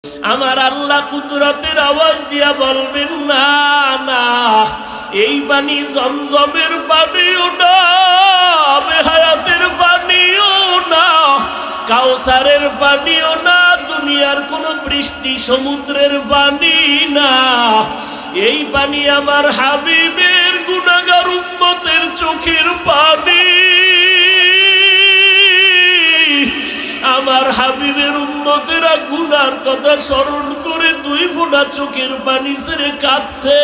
আমার আল্লাহ কুদরতের আওয়াজ দিয়া বলবেন, না না, এই পানি জমজমের পানিও না, বেহায়াতের পানিও না, কাউসারের পানিও না, দুনিয়ার কোন বৃষ্টি সমুদ্রের পানি না। এই পানি আমার হাবিবের গুনাহগার উম্মতের চোখের পানি। আমার হাবিবের উম্মতেরা গুনার কথা স্মরণ করে দুই ফোঁটা চোখের পানি ছেড়ে কাঁদছে,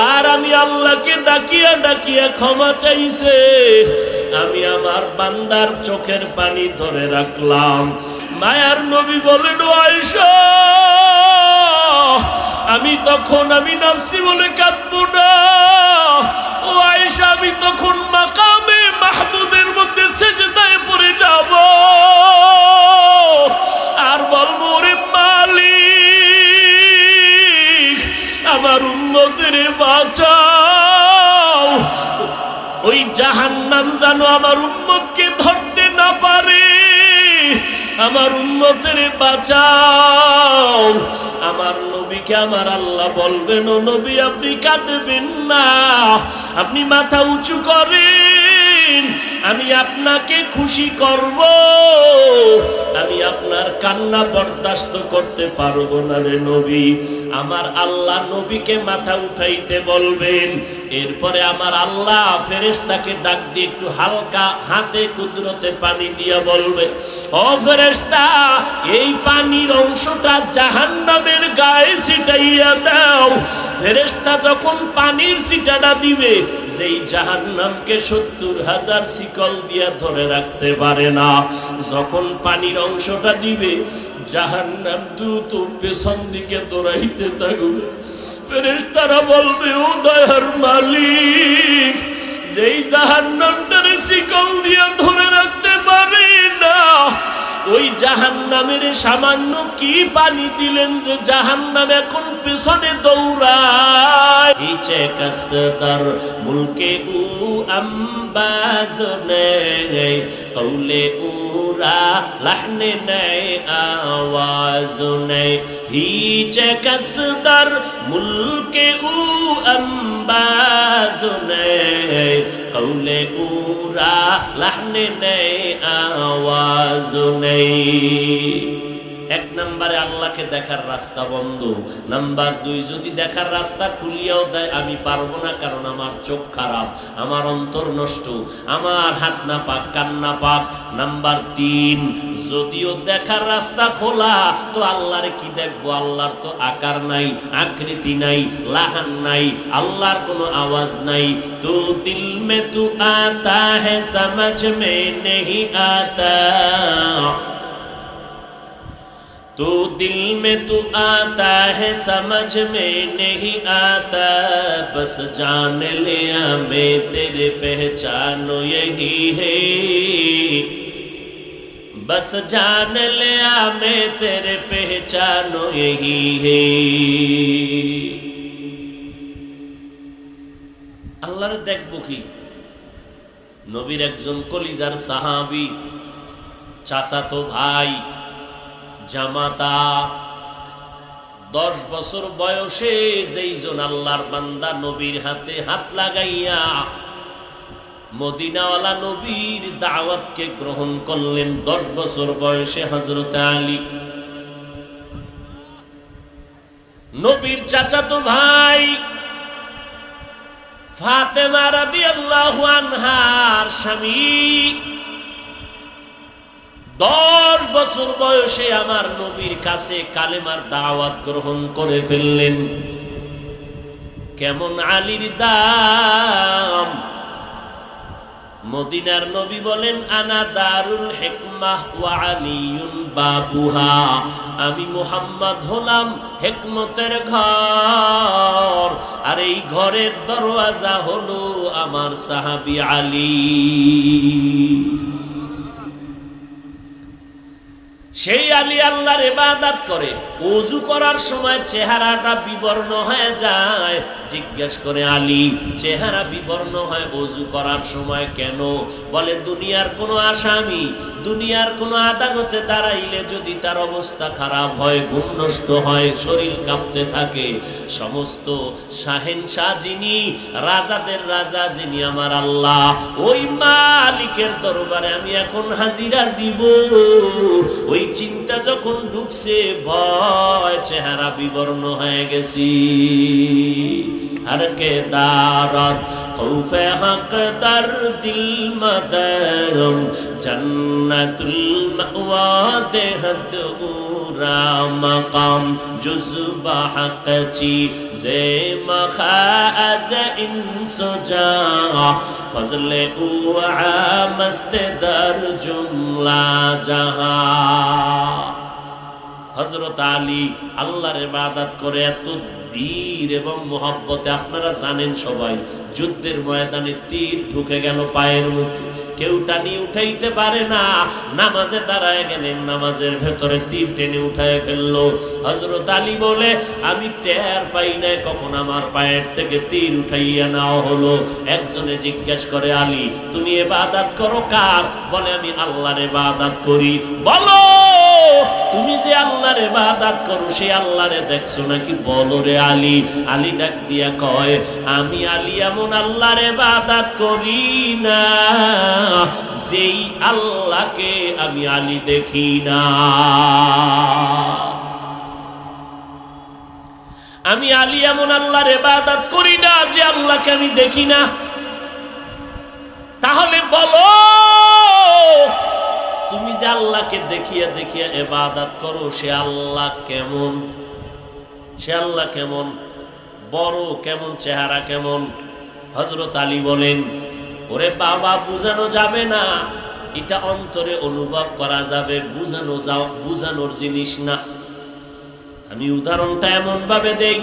আর আমি আল্লাহকে ডাকিয়া ডাকিয়া ক্ষমা চাইছে। আমি আমার বান্দার চোখের পানি ধরে রাখলাম। মায়ার নবী বলেন, ও আয়েশা, আমি নাফসি বলে কাঁদবো না। ও আয়েশা, আমি তখন মাকামে মাহমুদের মধ্যে সেজদায় পড়ে যাব আর বলবো, রে মালিক, আমার উম্মতের বাঁচাও। ওই জাহান্নাম যেন আমার উম্মতকে ধরতে না পারে, আমার উম্মতের বাঁচাও। আমার নবীকে আমার আল্লাহ বলবেন, ও নবী, আপনি কাঁদবেন না, আপনি মাথা উঁচু করেন, আমি আপনাকে খুশি করব। আমি আপনার কান্না বরদাস্ত করতে পারবো না রে নবী। আমার আল্লাহ নবীকে মাথা উঠাইতে বলবেন। এরপরে আমার আল্লাহ ফেরেশতাকে ডাক দিয়ে একটু হালকা হাতে কুদরতে পানি দিয়া বলবে, ও ফেরেশতা, এই পানির অংশটা জাহান্নামের গায়ে ছিটাইয়া দাও। ফেরেশতা যখন পানির ছিটাটা দিবে, যেই জাহান্নামকে ৭০,০০০ শিকল দিয়া ধরে রাখতে পারে না, যখন পানির অংশটা দিবে, জাহান্নাম দ্রুত পেছন দিকে দৌড়াইতে থাকবে। ফেরেশতারা বলবে, ও দয়ার মালিক, যেই জাহান্নামটারে শিকল দিয়া ধরে রাখতে পারে না, ওই জাহান্নামের সামান্য কি পানি দিলেন যে জাহান্নাম এখন পেছনে দৌড়ায়। ইচে কাসদার মুলকে উ আম্বাজ নেই, কৌলে উরা লাহনে নেই, আওয়াজ নেই। হিচে কাসদার মুলকে উ আম্বাজ নেই, কৌলে উরা লাহনে নেই, আওয়াজ নেই। এক নম্বরে আল্লাহকে দেখার রাস্তা বন্ধ। নাম্বার 2, যদি দেখার রাস্তা খুলিয়াও দেয় আমি পারবো না, কারণ আমার চোখ খারাপ, আমার অন্তর নষ্ট, আমার হাত না পাক, কান না পাক। নাম্বার 3, যদিও দেখার রাস্তা খোলা, তো আল্লাহরে কি দেখবো? আল্লাহর তো আকার নাই, আকৃতি নাই, লাহান নাই, আল্লাহর কোনো আওয়াজ নাই। তো দিল মে তু আতা है समझ में नहीं आता, तो दिल में तू आता है समझ में नहीं आता, बस जान लिया मैं तेरे पहचानो यही है, बस जान लिया मैं तेरे पहचानो यही है। আল্লাহর দেখবো কি? নবীর একজন কলিজার সাহাবী, চাচাতো ভাই, জামাতা, 10 বছর বয়সে যেইজন আল্লাহর বান্দা নবীর হাতে হাত লাগাইয়া মদিনাওয়ালা নবীর দাওয়াতকে গ্রহণ করলেন, 10 বছর বয়সে হযরত আলী। নবীর চাচাতো ভাই ফাতেমা রাদিয়াল্লাহু আনহার স্বামী 10 বছর বয়সে আমার নবীর কাছে কালেমার দাওয়াত গ্রহণ করে ফেললেন। কেমন আলীর দাম! মদিনার নবী বলেন, আনা দারুল হিকমাহ ওয়া আলিয়ুন বাবুহা, আমি মুহাম্মদ হলাম হিকমতের ঘর, আর এই ঘরের দরওয়াজা হলো আমার সাহাবী আলী। সেই আলী আল্লাহর ইবাদত করে, ওযু করার সময় চেহারাটা বিবর্ণ হয়ে যায়। জিজ্ঞেস করে, আলী, চেহারা বিবর্ণ হয় ওযু করার সময় কেন? বলে, দুনিয়ার কোন আসামি দুনিয়ার কোনো আদালতে দাঁড়াইলে যদি তার অবস্থা খারাপ হয়, ঘুম নষ্ট হয়, শরীর কাঁপতে থাকে, সমস্ত শাহেনশাহ যিনি, রাজাদের রাজা যিনি আমার আল্লাহ, ওই মালিকের দরবারে আমি এখন হাজিরা দিব, ওই চিন্তা যখন ঢুকছে ভয় চেহারা বিবর্ণ হয়ে গেছি। আর কে দারত খৌফে হক দর দিল মদরম জন্নতুল মাওয়া দেহদ উরা মকাম জুজবা হক চি জে মখাজ ইনসুজা ফজলে উআ মস্ত দর জুমলা জাহা। হযরত আলী আল্লাহর ইবাদত করে এত তীর এবং মোহাব্বতে, আপনারা জানেন সবাই, যুদ্ধের ময়দানে তীর ঢুকে গেল পায়ের মধ্যে, কেউ টানি উঠাইতে পারে না, নামাজে দাঁড়ায় গেলেন, নামাজের ভেতরে তীর টেনে উঠায় ফেললো। হযরত আলী বলে আমি টের পাই নাই কখন আমার পায়ের থেকে তীর উঠাইয়া নেওয়া হলো। একজনে জিজ্ঞেস করে, আলী তুমি ইবাদত করো কার? বলে আমি আল্লাহর ইবাদত করি। বলো তুমি যে আল্লাহর ইবাদত করো সে আল্লাহরে দেখছো নাকি? বলো রে আলী। আলী ডাক দিয়া কয়, আমি আলী এমন আল্লাহর ইবাদত করি না যেই আল্লাহকে আমি আলী দেখি না। আমি আলী এমন আল্লাহর ইবাদত করি না যে আল্লাহকে আমি দেখি না। তাহলে বলো তুমি যে আল্লাহকে দেখিয়া দেখিয়া ইবাদত করো সে আল্লাহ কেমন? সে আল্লাহ কেমন? বড় কেমন? চেহারা কেমন? হযরত আলী বলেন, ওরে বাবা বুঝানো যাবে না, এটা অন্তরে অনুভব করা যাবে, বুঝানোর জিনিস না। আমি উদাহরণটা এমন ভাবে দেই,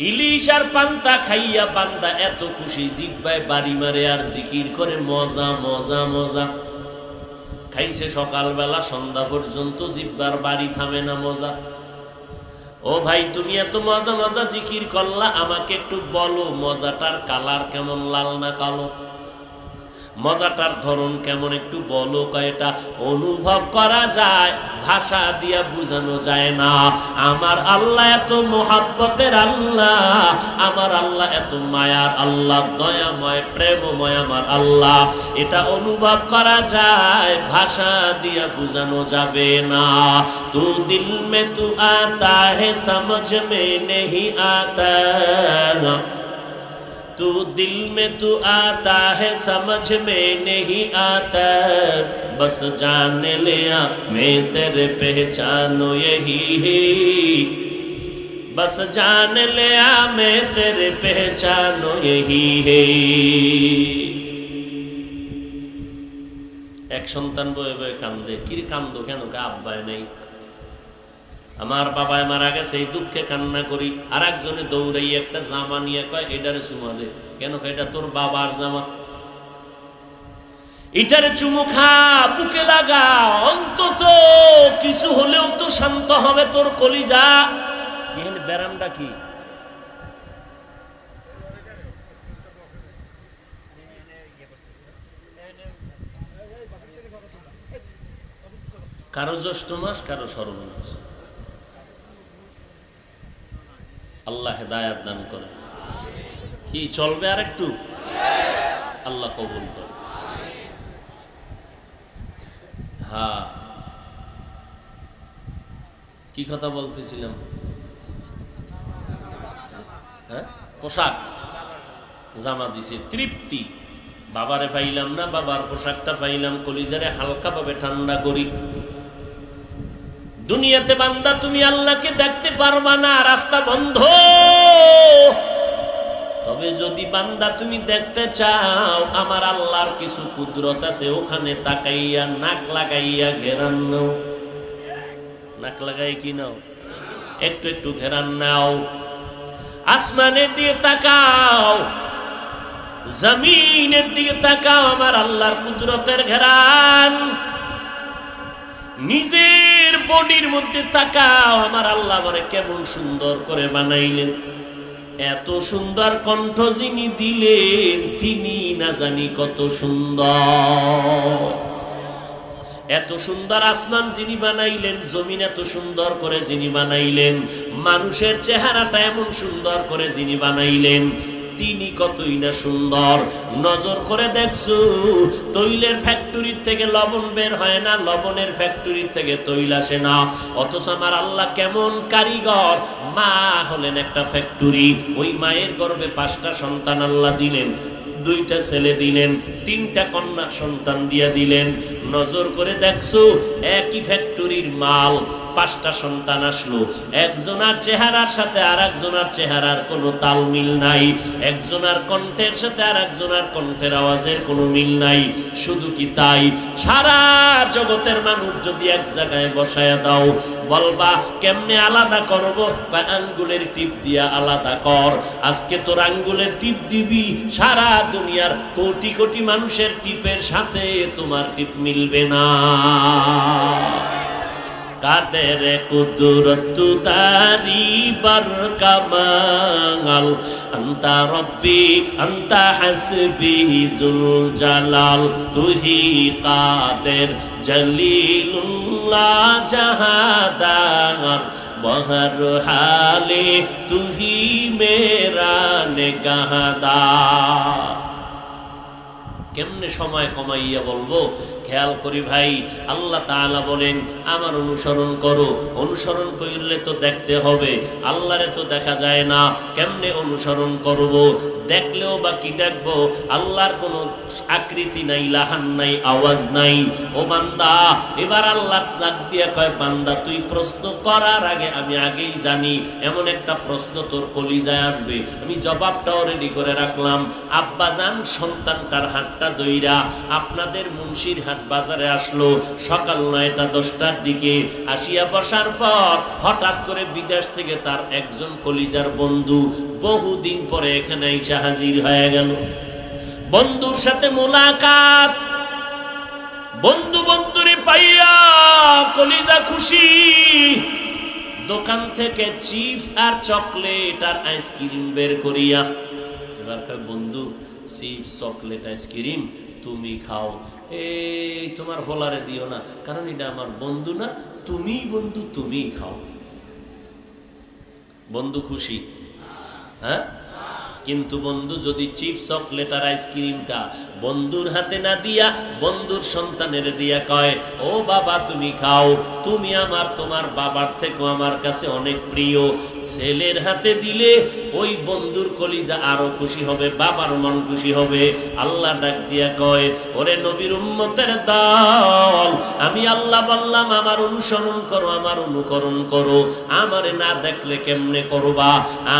ইলিশ আর পান্তা খাইয়া বান্দা এত খুশি, জিহ্বায় বাড়ি মারে আর জিকির করে মজা মজা মজা। খাইছে সকালবেলা সন্ধ্যা পর্যন্ত, জিহ্বার বাড়ি থামে না, মজা। ও ভাই তুমি এত মজা মজা জিকির করলা, আমাকে একটু বলো মজাটার কালার কেমন, লাল না কালো? মজাটার ধরন কেমন একটু বলো। কয়টা অনুভব করা যায়, ভাষা দিয়া বুঝানো যায় না। আমার আল্লাহ এত মোহাব্বতের আল্লাহ, আমার আল্লাহ এত মায়ার আল্লাহ, দয়াময় প্রেমময় আমার আল্লাহ, এটা অনুভব করা যায়, ভাষা দিয়া বুঝানো যাবে না। তু দিল মে তু আতা হে সমঝ মে নেহি আতা, तू दिल में तू आता है समझ में नहीं आता, बस जान लिया मैं तेरे पहचानो यही है, बस जान लिया मैं तेरे पहचानो यही है। एक সন্তান বয়ে বয়ে কান্দে। কি কান্দো কেন? আব্বাই নাই, আমার বাবায় মারা গেছে, এই দুঃখে কান্না করি। আর একজনে দৌড়াই একটা জামা নিয়ে কয় এটারে চুমা দে। কেন? এটা তোর বাবার জামা, এটারে চুমু খা, বুকে লাগা, অন্তত কিছু হলেও তো শান্ত হবে তোর কলিজা। এখানে ব্যারামটা কি? কারো জ্যৈষ্ঠ মাস, কারো সর্বনাশ। আল্লাহ হেদায়েত দান করে। কি চলবে আর একটু? আল্লাহ কবুল করে। হ্যাঁ, কি কথা বলতেছিলাম? হ্যাঁ, পোশাক জামা দিছে, তৃপ্তি। বাবারে পাইলাম না, বাবার পোশাকটা পাইলাম, কলিজারে হালকা ভাবে ঠান্ডা করি। দুনিয়াতে বান্দা তুমি আল্লাহকে দেখতে পারবা না, রাস্তা বন্ধ। তবে যদি বান্দা তুমি দেখতে চাও, আমার আল্লাহর কিছু কুদরত আছে, ওখানে তাকাইয়া নাক লাগাইয়া ঘেরান নাও। নাক লাগাই কি নাও? একটু একটু ঘেরান নাও। আসমানের দিকে তাকাও, জমিনের দিকে তাকাও, আমার আল্লাহর কুদরতের ঘেরান। নিজের বডির মধ্যে তাকাও, আমার আল্লাহ আমারে কেমন সুন্দর করে বানাইলেন। এত সুন্দর কণ্ঠ যিনি দিলেন, তিনি না জানি কত সুন্দর। এত সুন্দর আসমান যিনি বানাইলেন, জমিন এত সুন্দর করে যিনি বানাইলেন, মানুষের চেহারাটা এমন সুন্দর করে যিনি বানাইলেন, তিনি কতই না সুন্দর। নজর করে দেখছো, তৈলের ফ্যাক্টরির থেকে লবণ বের হয় না, লবণের ফ্যাক্টরির থেকে তৈল আসে না। অথচ আমার আল্লাহ কেমন কারিগর। মা হলেন একটা ফ্যাক্টরি, ওই মায়ের গর্ভে 5টা সন্তান আল্লাহ দিলেন, 2টা ছেলে দিলেন, 3টা কন্যা সন্তান দিয়া দিলেন। নজর করে দেখছো, একই ফ্যাক্টরির মাল, 5টা সন্তান আসলো, একজনের চেহারার সাথে আর একজনের চেহারার কোনো তাল মিল নাই, একজনের কণ্ঠের সাথে আর একজনের কণ্ঠের আওয়াজের কোনো মিল নাই। শুধু কি তাই, সারা জগতের মানুষ যদি এক জায়গায় বসায়া দাও, বলবা কেমনে আলাদা করবো? আঙ্গুলের টিপ দিয়া আলাদা কর। আজকে তোর আঙ্গুলের টিপ দিবি, সারা দুনিয়ার কোটি কোটি মানুষের টিপের সাথে তোমার টিপ মিলবে না। কাদের কুদরত তারি বার কামাল, আন্তা রব্বি আন্তা হাসবি জুল জালাল, তুহি কাদের জলিলুল্লাহ জাহাদার, বহর হালে তুহি মেরা নেগাহদার। কেমনে সময় কমাইয়া বলবো? খেয়াল করি ভাই, আল্লাহ তাআলা বলেন আমার অনুসরণ করো। অনুসরণ করলে তো দেখতে হবে, আল্লাহরে তো দেখা যায় না, কেমনে অনুসরণ করব? দেখলেও বা কি দেখবো? আল্লাহর কোনো আকৃতি নাই, লাহান নাই, আওয়াজ নাই। ও বান্দা, এবার আল্লাহ ডাক দিয়া কয়, বান্দা তুই প্রশ্ন করার আগে আমি আগেই জানি এমন একটা প্রশ্ন তোর কলিজায় আসবে, আমি জবাবটাও রেডি করে রাখলাম। আব্বা জান সন্তানটার হাতটা ধইরা আপনাদের মুন্সির হাট বাজারে আসলো সকাল 9টা-10টার দিকে। আসিয়া বসার পর হঠাৎ করে বিদেশ থেকে তার একজন কলিজার বন্ধু বহুদিন পরে এখানে এসে হাজির হয়ে গেল। বন্ধুর সাথে মোলাকাত, বন্ধু বন্ধুরে পাইয়া কলিজা খুশি। দোকান থেকে চিপস আর চকলেট আর আইসক্রিম বের করিয়া, এবার কয় বন্ধু চিপস চকলেট আইসক্রিম তুমি খাও, এই তোমার হোলারে দিও না, কারণ এটা আমার বন্ধু না, তুমি বন্ধু তুমি খাও। বন্ধু খুশি? হ্যাঁ। কিন্তু বন্ধু যদি চিপস চকলেট আর আইসক্রিমটা বন্ধুর হাতে না দিয়া বন্ধুর সন্তানের দিয়া কয়, ও বাবা তুমি খাও, তুমি আমার, তোমার বাবার থেকেও আমার কাছে অনেক প্রিয়, ছেলের হাতে দিলে ওই বন্ধুর কলিজা আরো খুশি হবে, বাবার মন খুশি হবে। আল্লাহ ডাক দিয়া কয়, ওরে নবীর উম্মতের দল, আমি আল্লাহ বললাম আমার অনুসরণ করো, আমার অনুকরণ করো, আমারে না দেখলে কেমনে করবা?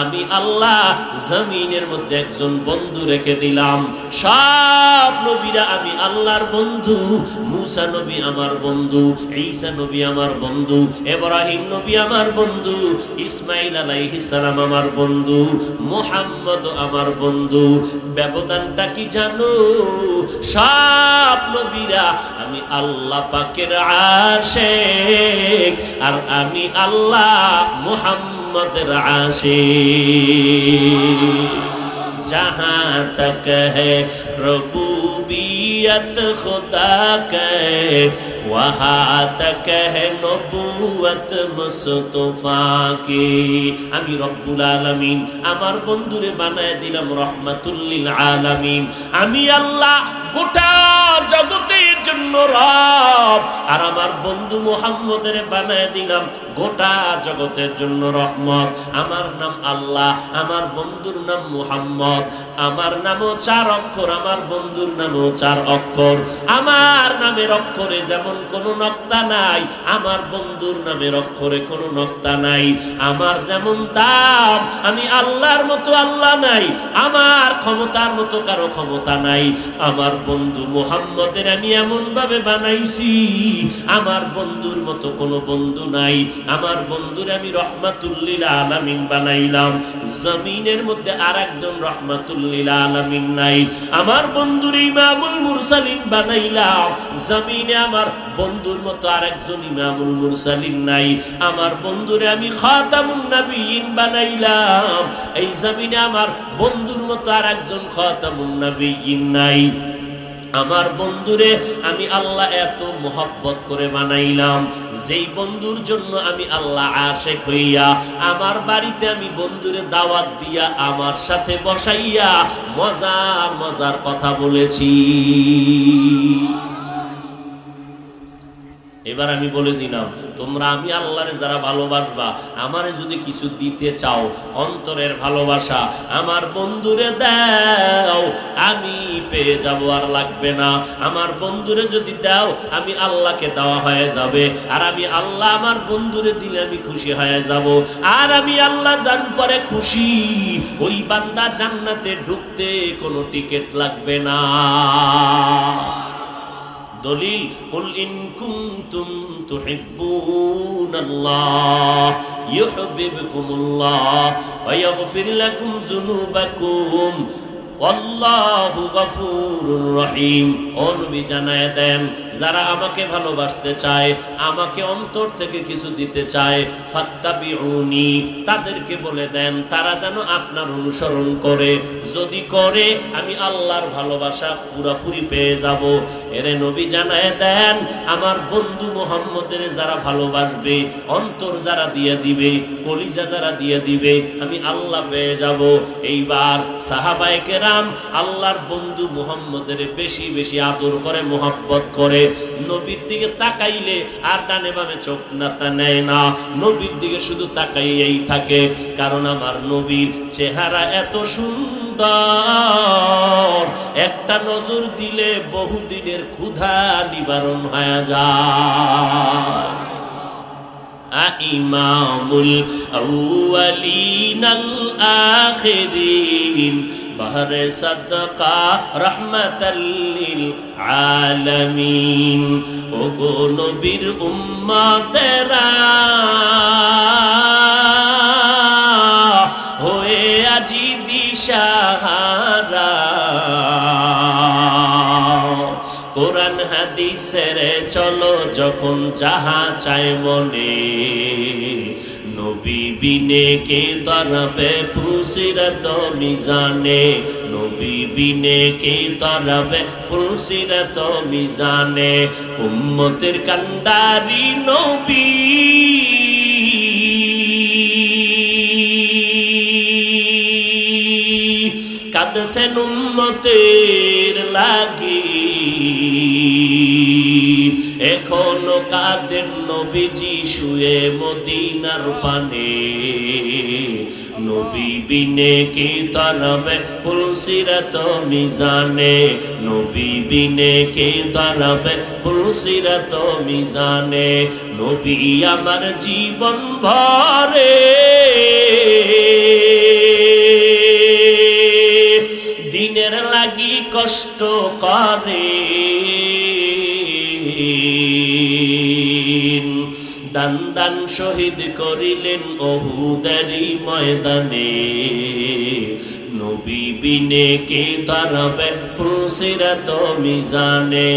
আমি আল্লাহ জমিনের মধ্যে একজন বন্ধু রেখে দিলাম। সব নবীরা আমি আল্লাহর বন্ধু। মুসা নবী আমার বন্ধু, ঈসা নবী আমার বন্ধু, ইব্রাহিম নবী আমার বন্ধু, ইসমাইল আলাইহিস সালাম আমার বন্ধু, মুহাম্মদ আমার বন্ধু। ব্যবধানটা কি জানো? সব নবীরা আমি আল্লাহ পাকের আশিক, আর আমি আল্লাহ মুহাম্মদের আশিক। जहाँ तक है रबूबियत खुदा के, वहाँ तक है नबुवत मुस्तफा की। আমি রব্বুল আলামিন আমার বন্ধুরে বানায় দিলাম রহমাতুল লিল আলামিন। আমি আল্লাহ গোটা জগতের জন্য রব, আর আমার বন্ধু মুহাম্মদের বানায় দিলাম গোটা জগতের জন্য রহমত। আমার নাম আল্লাহ, আমার বন্ধুর নাম মুহাম্মদ। আমার নামও 4 অক্ষর, আমার বন্ধুর নামও 4 অক্ষর। আমার নামের অক্ষরে যেমন কোনো নক্তা নাই, আমার বন্ধুর নামের অক্ষরে কোনো নক্তা নাই। আমার যেমন দাম, আমি আল্লাহর মতো আল্লাহ নাই, আমার ক্ষমতার মতো কারো ক্ষমতা নাই। আমার বন্ধু মুহাম্মদের আমি এমন ভাবে বানাইছি, আমার বন্ধুর মতো কোনো বন্ধু নাই। আমার বন্ধুর আমি রহমাতুল লিল আলামিন বানাইলাম। জমিনের মধ্যে আরেকজন রহমাতুল লিল আলামিন নাই। আমার বন্ধুর ইমামুল মুরসালিন বানাইলাম। জমিনে আমার বন্ধুর মতো আরেকজন ইমামুল মুরসালিন নাই। আমার বন্ধুরে আমি খাতামুন নবিয়্যিন বানাইলাম। এই জমিনে আমার বন্ধুর মতো আরেকজন খাতামুন নবিয়্যিন নাই। আমার বন্ধুরে আমি আল্লাহ এত মোহাব্বত করে বানাইলাম, যেই বন্ধুর জন্য আমি আল্লাহ আশিক হইয়া আমার বাড়িতে আমি বন্ধুরে দাওয়াত দিয়া আমার সাথে বসাইয়া মজার মজার কথা বলেছি। এবার আমি বলে দিলাম, তোমরা আমি আল্লাহরে যারা ভালোবাসবা, আমারে যদি কিছু দিতে চাও, অন্তরের ভালোবাসা আমার বন্ধুরে দাও, আমি পেয়ে যাব, আর লাগবে না। আমার বন্ধুরে যদি দাও, আমি আল্লাহকে দেওয়া হয়ে যাবে, আর আমি আল্লাহ আমার বন্ধুরে দিলে আমি খুশি হয়ে যাব, আর আমি আল্লাহ যার উপরে খুশি, ওই বান্দা জান্নাতে ঢুকতে কোনো টিকিট লাগবে না। দলিল, কুল ইন কুনতুম তুহিব্বুনাল্লাহ ইউহিব্বুকুমুল্লাহ ওয়া ইয়াগফির লাকুম যুনুবাকুম আল্লাহু গফুরুর রহিম। ও নবী জানায় দেন, যারা আমাকে ভালোবাসতে চায়, আমাকে অন্তর থেকে কিছু দিতে চায়, ফাত্তাবিউনি, তাদেরকে বলে দেন তারা যেন আপনার অনুসরণ করে। যদি করে আমি আল্লাহর ভালোবাসা পুরোপুরি পেয়ে যাব। এরে নবী জানায় দেন, আমার বন্ধু মুহাম্মদের যারা ভালোবাসবে, অন্তর যারা দিয়ে দিবে, কলিজা যারা দিয়ে দিবে, আমি আল্লাহ পেয়ে যাব। এইবার সাহাবায়ে কেরাম আল্লাহর বন্ধু মুহাম্মদের বেশি বেশি আদর করে, মোহাব্বত করে। নবীর দিকে তাকাইলে আর ডানে বামে চোখ নাতা নেয় না, নবীর দিকে শুধু তাকাইয়েই থাকে। কারণ আমার নবীর চেহারা এত সুন্দর, একটা নজর দিলে বহুদিনের ক্ষুধা নিবারণ হয়ে যায়। ইমামুল আউয়ালিনাল আখিরিন বাহরে সাদকা রাহমাতাল লিল আলামিন। ওগো নবীর উম্মতেরা হয়ে আজি দিশাহারা, কোরআন হাদিসের চলো যখন যাহা চায় মনে, নবী বিনে কে তরবে পুরসিরত মিজানে, নবী বিনে কে তরবে পুরসিরত মিজানে। উম্মতের কান্ডারি নবী কাঁদছেন উম্মতের লাগি, এখনো কাঁদেন নবীজি শুয়ে মদিনার পানে। নবী বিনে কি তরবে পুলসিরত মিজানে, নবী বিনে কি তরবে পুলসিরত মিজানে। নবী আমার জীবন ভরে দিনের লাগি কষ্ট করে, দান দান শহীদ করিলেন উহুদেরই ময়দানে। নবী বিনে কে তরবে পুলসিরত মিজানে,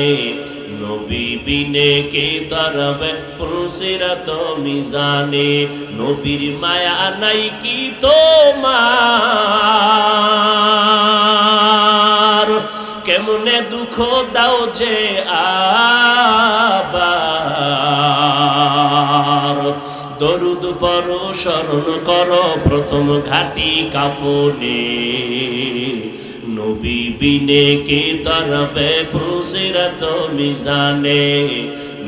নবী বিনে কে তরবে পুলসিরত মিজানে। নবীর মায়া নাই কি তোমার, কেমনে দুঃখ দাও যে আবার। দরুদ পড়ো স্মরণ করো প্রথম ঘাটি কাফনে, নবী বিনে কে তরবে পুলসিরত মিজানে,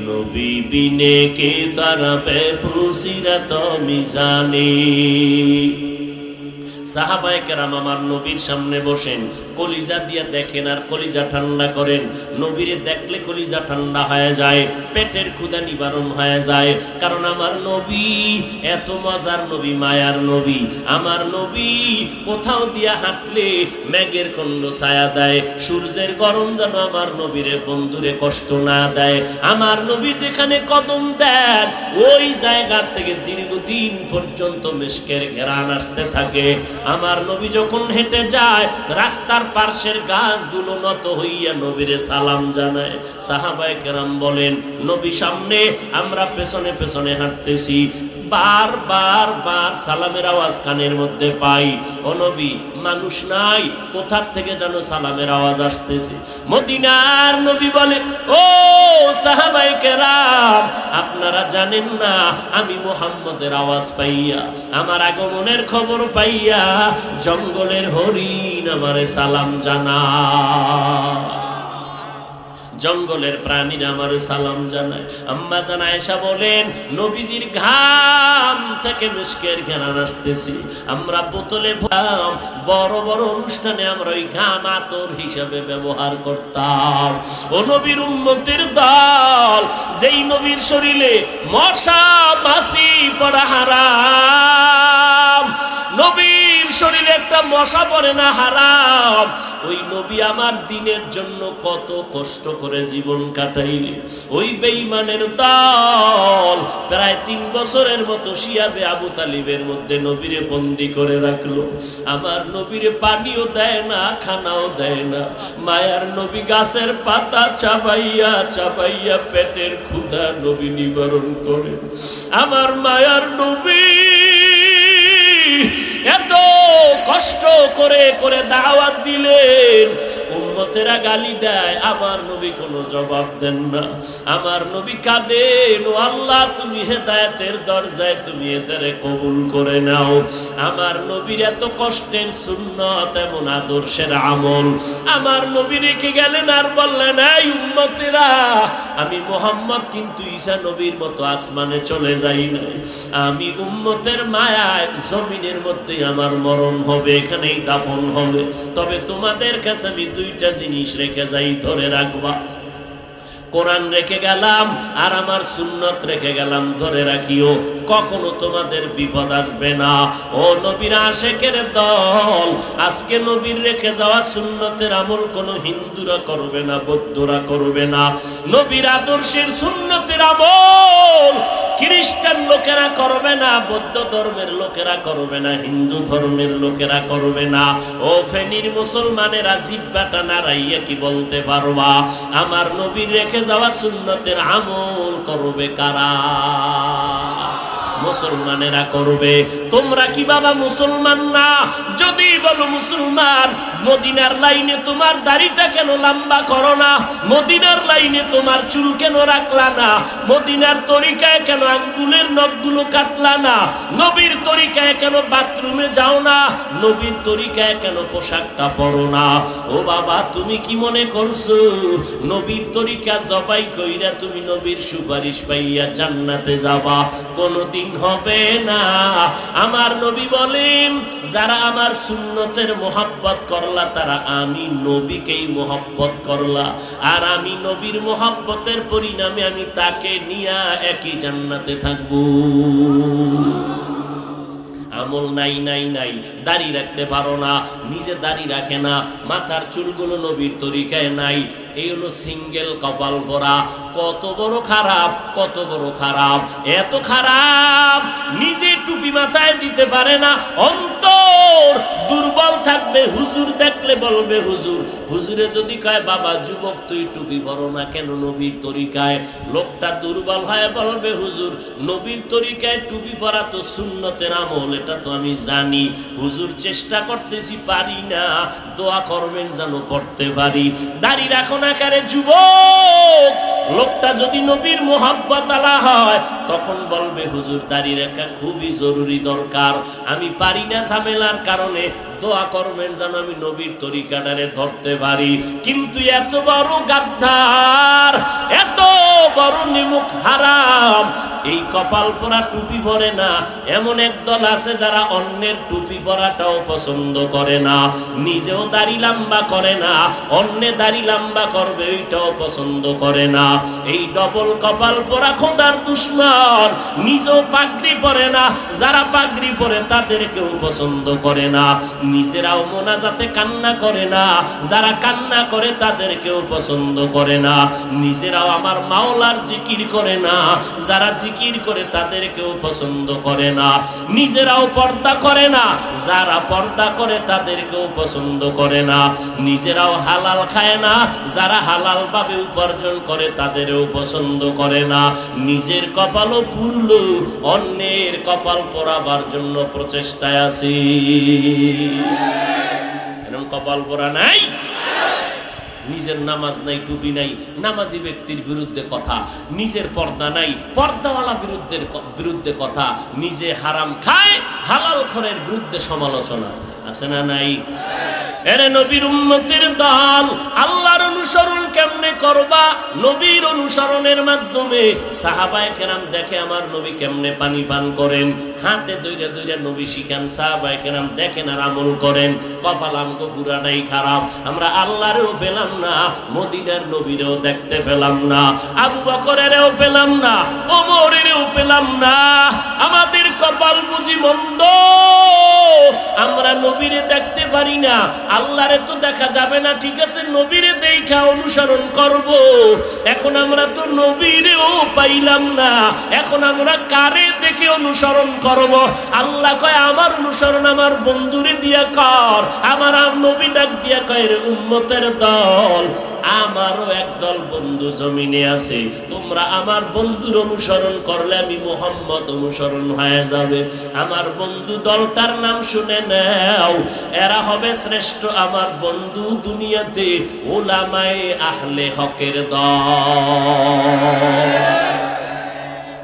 নবী বিনে কে তরবে পুলসিরত মিজানে। সাহাবায়ে কেরাম আমার নবীর সামনে বসেন, কলিজা দিয়ে দেখেন আর কলিজা ঠান্ডা করেন। নবীরে দেখলে কলিজা ঠান্ডা হয়ে যায়, পেটের ক্ষুধা নিবারণ হয়ে যায়। কারণ আমার নবী এত মজার নবী, মায়ার নবী। আমার নবী কোথাও দিয়া হাঁটলে মেঘের খণ্ড ছায়া দেয়, সূর্যের গরম যেন আমার নবীরে বন্ধুরে কষ্ট না দেয়। আমার নবী যেখানে কদম দেন, ওই জায়গার থেকে দীর্ঘদিন পর্যন্ত মিশকের ঘেরান আসতে থাকে। আমার নবী যখন হেঁটে যায়, রাস্তার পার্শ্বের গাছগুলো নত হইয়া নবীরে সালাম জানায়। সাহাবায়ে কেরাম বলেন, নবী সামনে, আমরা পেছনে পেছনে হাঁটতেছি। বার সালামের আওয়াজ কানের মধ্যে পাই। ও নবী, মানুষ নাই, কোথা থেকে যেন সালামের আওয়াজ আসতেছে। মদিনার নবী বলে, ও সাহাবায়ে কেরাম, আপনারা জানেন না আমি মুহাম্মদের আওয়াজ পাইয়া, আমার আগমনের খবর পাইয়া জঙ্গলের হরিণ আমারে সালাম জানায়, জঙ্গলের প্রাণীরা আমার সালাম জানায়। আম্মা জান আয়েশা বলেন, নবীজির ঘাম থেকে মিশকের ঘ্রাণ আসতেছে। আমরা বোতলে বড় বড় অনুষ্ঠানে আমরা ওই ঘাম আতর হিসাবে ব্যবহার করতাম। ও নবীর উম্মতের দল, যেই নবীর শরীরে মশা মাছি পড়া হারাম, নবীর শরীরে একটা মশা পড়ে না হারাম, ওই নবী আমার দিনের জন্য কত কষ্ট করে জীবন কাটাইলে। ওই বেঈমানের দল প্রায় 3 বছরের মতো শিয়াবে আবু তালিবের মধ্যে নবীরে বন্দি করে রাখলো। আমার নবীরে পানিও দেয় না, খানাও দেয় না। মায়ার নবী গাছের পাতা চাবাইয়া চাবাইয়া পেটের ক্ষুধা নবী নিবারণ করেন। আমার মায়ার নবী এত কষ্ট করে করে দাওয়াত দিলেন, উম্মতেরা গালি দেয়, আমার নবী কোনো জবাব দেন না। আমার নবী কাঁদেন, ও আল্লাহ, তুমি হেদায়েতের দরজায় তুমি এদেরকে কবুল করে নাও। আমার নবীর এত কষ্টের সুন্নাত, এমন আদর্শের আমল আমার নবী রেখে গেলেন, আর বললেন, এই উম্মতেরা, আমি মুহাম্মদ কিন্তু ঈসা নবীর মতো আসমানে চলে যাই না, আমি উম্মতের মায়ায় জমিনের মধ্যে আমার মরণ হবে, এখানেই দাফন হবে। তবে তোমাদের কাছে আমি 2টা জিনিস রেখে যাই, ধরে রাখবা। কোরআন রেখে গেলাম আর আমার সুন্নত রেখে গেলাম, ধরে রাখিও, কখনো তোমাদের বিপদ আসবে না। ও নবীর আশিকের দল, আজকে নবীর রেখে যাওয়া সুন্নতের আমল কোনো হিন্দুরা করবে না, বৌদ্ধরা করবে না। নবীর আদর্শের সুন্নতের আমল খ্রিস্টান লোকেরা করবে না, বৌদ্ধ ধর্মের লোকেরা করবে না, হিন্দু ধর্মের লোকেরা করবে না। ও ফেনীর মুসলমানেরা, জিহ্বাটা নাড়াইয়া কি বলতে পারবা, আমার নবীর রেখে যাওয়া সুন্নতের আমল করবে কারা? মুসলমানেরা করবে। তোমরা কি বাবা মুসলমান না? যদি বলো মুসলমান, মদিনার লাইনে তোমার দাড়িটা কেন লম্বা করো না? মদিনার লাইনে তোমার চুল কেন রাখলা না? মদিনার তরিকায় কেন আঙ্গুলের নখগুলো কাটলা না? নবীর তরিকায় কেন বাথরুমে যাও না? নবীর তরিকায় কেন পোশাকটা পরো না? ও বাবা, তুমি কি মনে করছো নবীর তরিকা জবাই কইরা তুমি নবীর সুপারিশ পাইয়া জান্নাতে যাবা? কোনদিন হবে না। আমার নবী বলেন, যারা আমার সুন্নতের মোহাব্বত করলা, তারা আমি নবীকেই মোহাব্বত করলা, আর আমি নবীর মোহাব্বতের পরিণামে আমি তাকে নিয়া একই জান্নাতে থাকবো। আমল নাই নাই নাই, দাড়ি রাখতে পারো না, নিজে দাড়ি রাখে না, মাথার চুলগুলো নবীর তরিকায় নাই, এই হলো সিঙ্গেল কপাল পরা। কত বড় খারাপ, কত বড় খারাপ, এত খারাপ নিজে টুপি মাথায় দিতে পারে না, অন্তর দুর্বল থাকবে। হুজুর দেখলে বলবে, হুজুর, হুজুরে যদি কয় বাবা যুবক তুই টুপি পরো না কেন নবীর তরিকায়, লোকটা দুর্বল হয়ে বলবে, হুজুর নবীর তরিকায় টুপি পরা তো সুন্নতের আমল, এটা তো আমি জানি, হুজুর চেষ্টা করতেছি, পারি না, দোয়া করবেন যেন পড়তে পারি। দাড়ি রাখো না কারে যুবক, লোকটা যদি নবীর মোহাব্বত আলা হয়, তখন বলবে হুজুর দাড়ি রাখা খুবই জরুরি দরকার, আমি পারি না ঝামেলার কারণে, দোয়া করবেন যেন আমি নবীর তরিকাটারে ধরতে পারি। কিন্তু এত বড় গাদ্দার, এত বড় নিমুখ হারাম, এই কপাল পরা টুপি পরে না, এমন একদল আছে যারা অন্যের টুপি পরাটাও পছন্দ করে না, নিজেও দাড়ি লম্বা করে না, অন্যে দাড়ি লম্বা করবে ওইটাও পছন্দ করে না। এই ডবল কপাল পরা খোদার দুশমন, নিজেও পাগড়ি পরে না, যারা পাগড়ি পরে তাদেরকেও পছন্দ করে না, নিজেরাও মোনাজাতে কান্না করে না, যারা কান্না করে তাদেরকেও পছন্দ করে না, নিজেরাও আমার মাওলার জিকির করে না, যারা জিকির করে তাদেরকেও পছন্দ করে না, নিজেরাও পর্দা করে না, যারা পর্দা করে তাদেরকেও পছন্দ করে না, নিজেরাও হালাল খায় না, যারা হালাল ভাবে উপার্জন করে তাদেরও পছন্দ করে না, নিজের কপালও পুরল, অন্যের কপাল পোড়াবার জন্য প্রচেষ্টায় আছে। এরকম কপাল পোড়া নাই? নিজের নামাজ নাই, টুপি নাই, নামাজি ব্যক্তির বিরুদ্ধে কথা, নিজের পর্দা নাই, পর্দাওয়ালা বিরুদ্ধে কথা, নিজে হারাম খায়, হালাল খোরের বিরুদ্ধে সমালোচনা, আছে না নাই? এরে নবীর উম্মতের দল, আল্লাহর অনুসরণ কেমনে করবা? নবীর অনুসরণের মাধ্যমে। সাহাবায়ে কেরাম দেখে আমার নবী কেমনে পানি পান করেন, হাতে দইরা দইরা নবী শিখান, সাহাবায়ে কেরাম দেখেন আর আমল করেন। কপাল আমগো পুরাটাই খারাপ, আমরা আল্লাহরেও পেলাম না, মদিনার নবীরেও দেখতে পেলাম না, আবু বকরেরও পেলাম না, ওমরেরও পেলাম না। আমাদের কপাল বুঝি মন্দ, আমরা নবীরে দেখতে পারি না, আল্লাহরে তো দেখা যাবে না, ঠিক আছে নবীরে দেখা অনুসরণ করব। এখন আমরা তো নবীরেও পাইলাম না, এখন আমরা কারে দেখে অনুসরণ করব? আল্লাহ কয় আমার অনুসরণ আমার বন্ধুরে দিয়া কর, আমার নবী ডাক দিয়া কয় রে উম্মতের দল, আমারও একদল বন্ধু জমিনে আছে, তোমরা আমার বন্ধুর অনুসরণ করলে আমি মুহাম্মদ অনুসরণ হয়ে যাবে। আমার বন্ধু দলটার নাম শুনে নাও, এরা হবে শ্রেষ্ঠ আমার বন্ধু দুনিয়াতে, উলামায়ে আহলে হকের দল।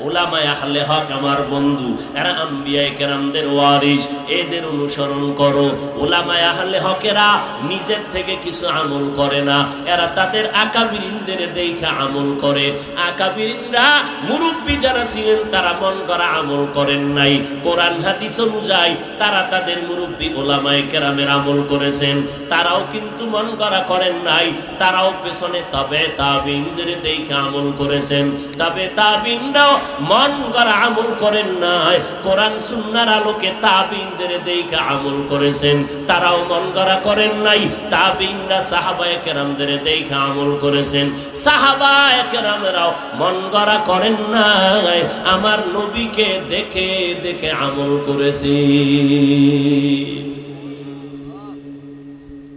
উলামায়ে আহলে হক আমার বন্ধু, এরা আম্বিয়ায়ে কেরামদের ওয়ারিস, এদের অনুসরণ করো। উলামায়ে আহলে হকেরা নিজের থেকে কিছু আমল করে না, এরা তাদের আকাবিরিনদের দেখে আমল করে। আকাবিরিনরা মুরব্বী যারা ছিলেন তারা মন করা আমল করেন নাই, কোরআন হাদিস অনুযায়ী তারা তাদের মুরব্বী উলামায়ে কেরামের আমল করেছেন, তারাও কিন্তু মন করা করেন নাই, তারাও পেছনে তবে তাবিনদের দেখে আমল করেছেন। তবে তাবিনরাও মন করা আমল করেন নাই, কোরআন সুন্নাহর আলোকে তাবিনদের দেখে আমল করেছেন, তারাও মন করা করেন নাই। তাবিনরা সাহাবায়ে কেরামদের দেখে আমল করেছেন, সাহাবায়ে কেরামেরাও মন করা করেন নাই, আমার নবীকে দেখে দেখে আমল করেছে।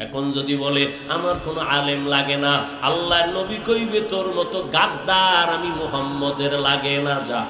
এখন যদি বলে আমার কোনো আলেম লাগে না, আল্লাহর নবী কইবে তোর মতো গাদ্দার আমি মুহাম্মদের লাগে না। যা,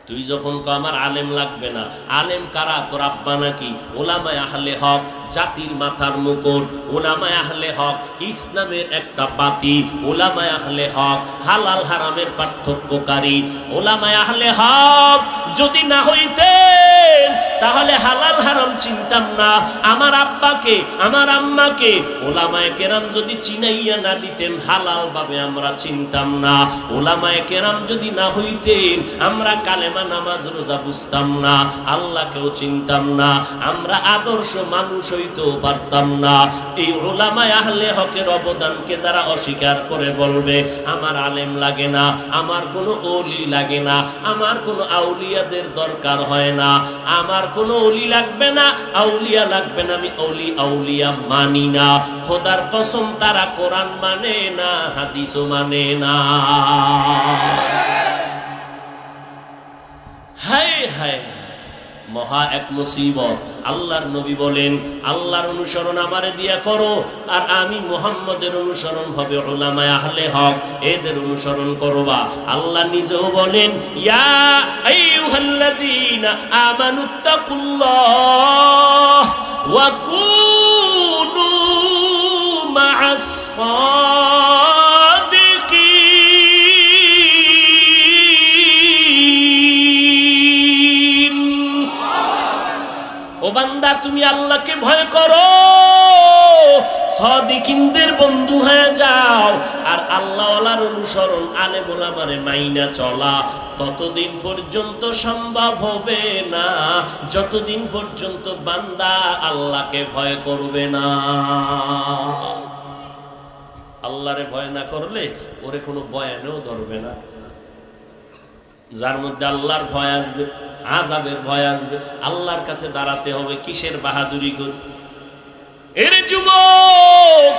তুই যখন কো আমার আলেম লাগবে না, আলেম কারা? তোর আব্বা নাকি? উলামায়ে আহলে হক জাতির মাথার মুকুট, উলামায়ে আহলে হক ইসলামের একটা বাতি, উলামায়ে আহলে হক হালাল হারামের পার্থক্যকারী। উলামায়ে আহলে হক যদি না হইতেন তাহলে হালাল হারাম চিনতাম না, আমার আব্বাকে আমার আম্মাকে উলামায়ে কেরাম যদি চিনাইয়া না দিতেন হালাল ভাবে আমরা চিনতাম না। উলামায়ে কেরাম যদি না হইতেন আমরা কালেমা নামাজ রোজা বুঝতাম না, আল্লাহকেও চিনতাম না, আমরা আদর্শ মানুষ হইতেও পারতাম না। এই উলামায়ে আহলে হকের অবদানকে যারা অস্বীকার করে বলবে আমার আলেম লাগে না, আমার কোনো ওলি লাগে না, আমার কোনো আউলিয়াদের দরকার হয় না, আমার কোনো ওলি লাগবে না, আউলিয়া লাগবে না, আমি ওলি আউলিয়া মানি না। খোদার কসম তারা কোরআন মানে না, হাদিসও মানে না। হায় হায়, মহা এক মুসিবত। আল্লাহর নবী বলেন আল্লাহর অনুসরণ আমারে দিয়া করো, আর আমি মুহাম্মদের অনুসরণ হবে উলামায়ে আহলে হক, এদের অনুসরণ করবা। আল্লাহ নিজেও বলেন ইয়া আইয়ুহাল্লাযীনা আমানুত্তাকুল্লাহ ওয়া কুনু মা'আস সাদিকিন। ও বান্দা তুমি আল্লাহকে ভয় করো, সাদিকিনদের বন্ধু হয়ে যাও, আর আল্লাহওয়ালার অনুসরণ আলেম ওলামারে মাইনা চলা ততদিন পর্যন্ত সম্ভব হবে না যতদিন পর্যন্ত বান্দা আল্লাহকে ভয় করবে না। আল্লাহরে ভয় না করলে ওরে কোনো বয়ানেও ধরবে না। যার মধ্যে আল্লাহর ভয় আসবে, আযাবের ভয় আসবে, আল্লাহর কাছে দাঁড়াতে হবে, কিসের বাহাদুরি কর। এর যুবক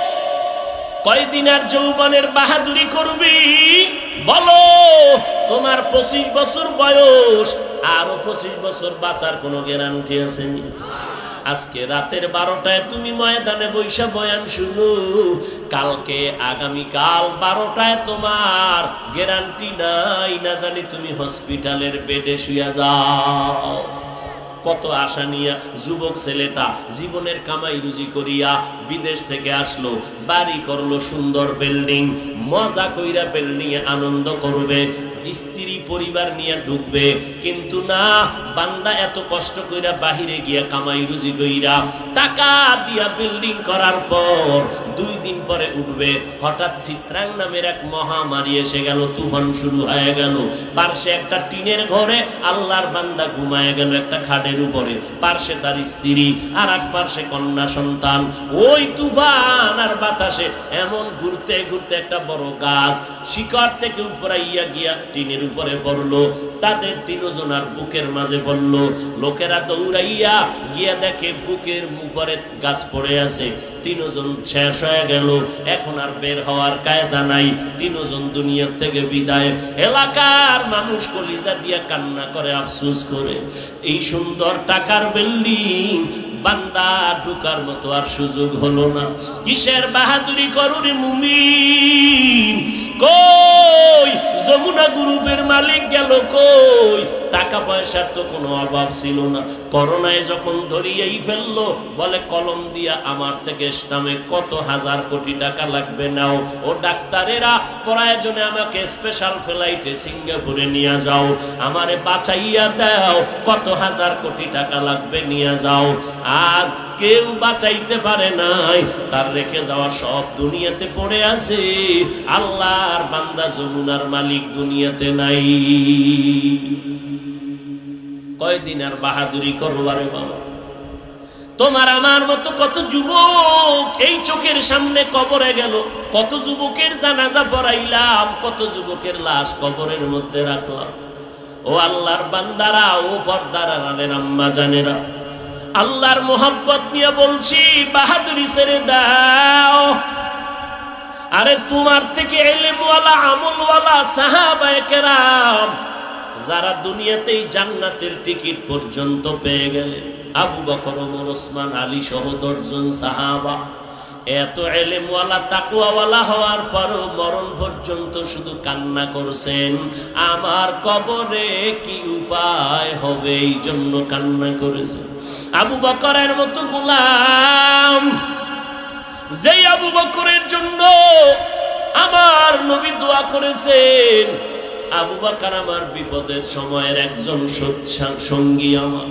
কয়দিন আর যৌবনের বাহাদুরি করবি? বলো তোমার 25 বছর বয়স, আরো 25 বছর বাঁচার কোনো গ্যারান্টি আছে? আজকে রাতের 12টায় তুমি ময়দানে বৈশা বয়ান শুনো, কালকে আগামীকাল 12টায় তোমার গ্যারান্টি নাই, না জানি তুমি হসপিটালের বেডে শুয়ে যাও। কত আশা নিয়া যুবক ছেলেটা জীবনের কামাই রুজি করিয়া বিদেশ থেকে আসলো, বাড়ি করলো সুন্দর বিল্ডিং, মজা কইরা বিল্ডিং এ আনন্দ করবে, স্ত্রী পরিবার নিয়ে ঢুকবে, কিন্তু না, বান্দা এত কষ্ট কইরা বাহিরে গিয়া কামাই রুজি কইরা টাকা দিয়া বিল্ডিং করার পর 2 দিন পরে উঠবে, হঠাৎ চিত্রাং নামের এক মহামারী এসে গেল, তুফান শুরু হয়ে গেল, পার্শ্বে একটা টিনের ঘরে আল্লাহর বান্দা ঘুমায় গেল একটা খাটের উপরে, পার্শ্বে তার স্ত্রী আর এক পার্শ্বে কন্যা সন্তান। ওই তুফান আর বাতাসে এমন ঘুরতে ঘুরতে একটা বড় গাছ শিকড় থেকে উপরাইয়া গিয়া টিনের উপরে পড়লো, তাদের 3 জনার বুকের মাঝে পড়ল। লোকেরা দৌড়াইয়া গিয়া দেখে বুকের উপরে গাছ পড়ে আছে, 3 জন শেষ হয়ে গেল, এখন আর বের হওয়ার কায়দা নাই, 3 জন দুনিয়া থেকে বিদায়। এলাকার মানুষ কলিজা দিয়া কান্না করে, আফসোস করে, এই সুন্দর টাকার বিল্ডিং বান্দা ঢুকার মতো আর সুযোগ হলো না। কিসের বাহাদুরি করুরে মুমিন? কই যমুনা গ্রুপের মালিক গেল কই? টাকা পয়সার তো কোনো অভাব ছিল না, করোনায় যখন ধরিয়েই ফেললো, বলে কলম দিয়া আমার থেকে ইসলামে কত হাজার কোটি টাকা লাগবে নাও, ও ডাক্তারেরা প্রয়োজনে আমাকে স্পেশাল ফ্লাইটে সিঙ্গাপুরে নিয়ে যাও, আমারে বাঁচাইয়া দাও, কত হাজার কোটি টাকা লাগবে নিয়ে যাও। আজ কেউ বাঁচাইতে পারে নাই, তার রেখে যাওয়া সব দুনিয়াতে পড়ে আছে, আল্লাহর বান্দা যমুনার মালিক দুনিয়াতে নাই। কয়দিন আর বাহাদুরি করবারে বাবা? তোমার আমার মতো কত যুবক এই চোখের সামনে কবরে গেল, কত যুবকের জানাজা পড়াইলাম, কত যুবকের লাশ কবরের মধ্যে রাখলাম। ও আল্লাহর বান্দারা, ও পর্দার আড়ালের আম্মা জানেরা, আল্লাহর মোহাব্বত নিয়ে বলছি, বাহাদুরি ছেড়ে দাও। আরে তোমার থেকে ইলমওয়ালা আমলওয়ালা সাহাবায়ে কেরাম যারা দুনিয়াতেই জান্নাতের টিকিট পর্যন্ত পেয়ে গেলেন, আবু বকর, ওমর, ওসমান, আলী সহ 10 জন সাহাবা, এত ইলমওয়ালা তাকওয়াওয়ালা হওয়ার পরও মরণ পর্যন্ত শুধু কান্না করছেন, আমার কবরে কি উপায় হবে, এই জন্য কান্না করেছেন। আবু বকরের মতো গোলাম, যেই আবু বকরের জন্য আমার নবী দোয়া করেছেন, আবু বকর আমার বিপদের সময়ের একজন সঙ্গী, আমার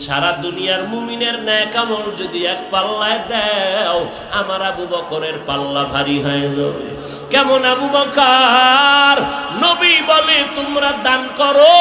সারা দুনিয়ার মুমিনের নেক আমল যদি এক পাল্লায় দাও, আমার আবু বকরের পাল্লা ভারী হয়ে যাবে। কেমন আবু বকর? নবী বলে তোমরা দান করো,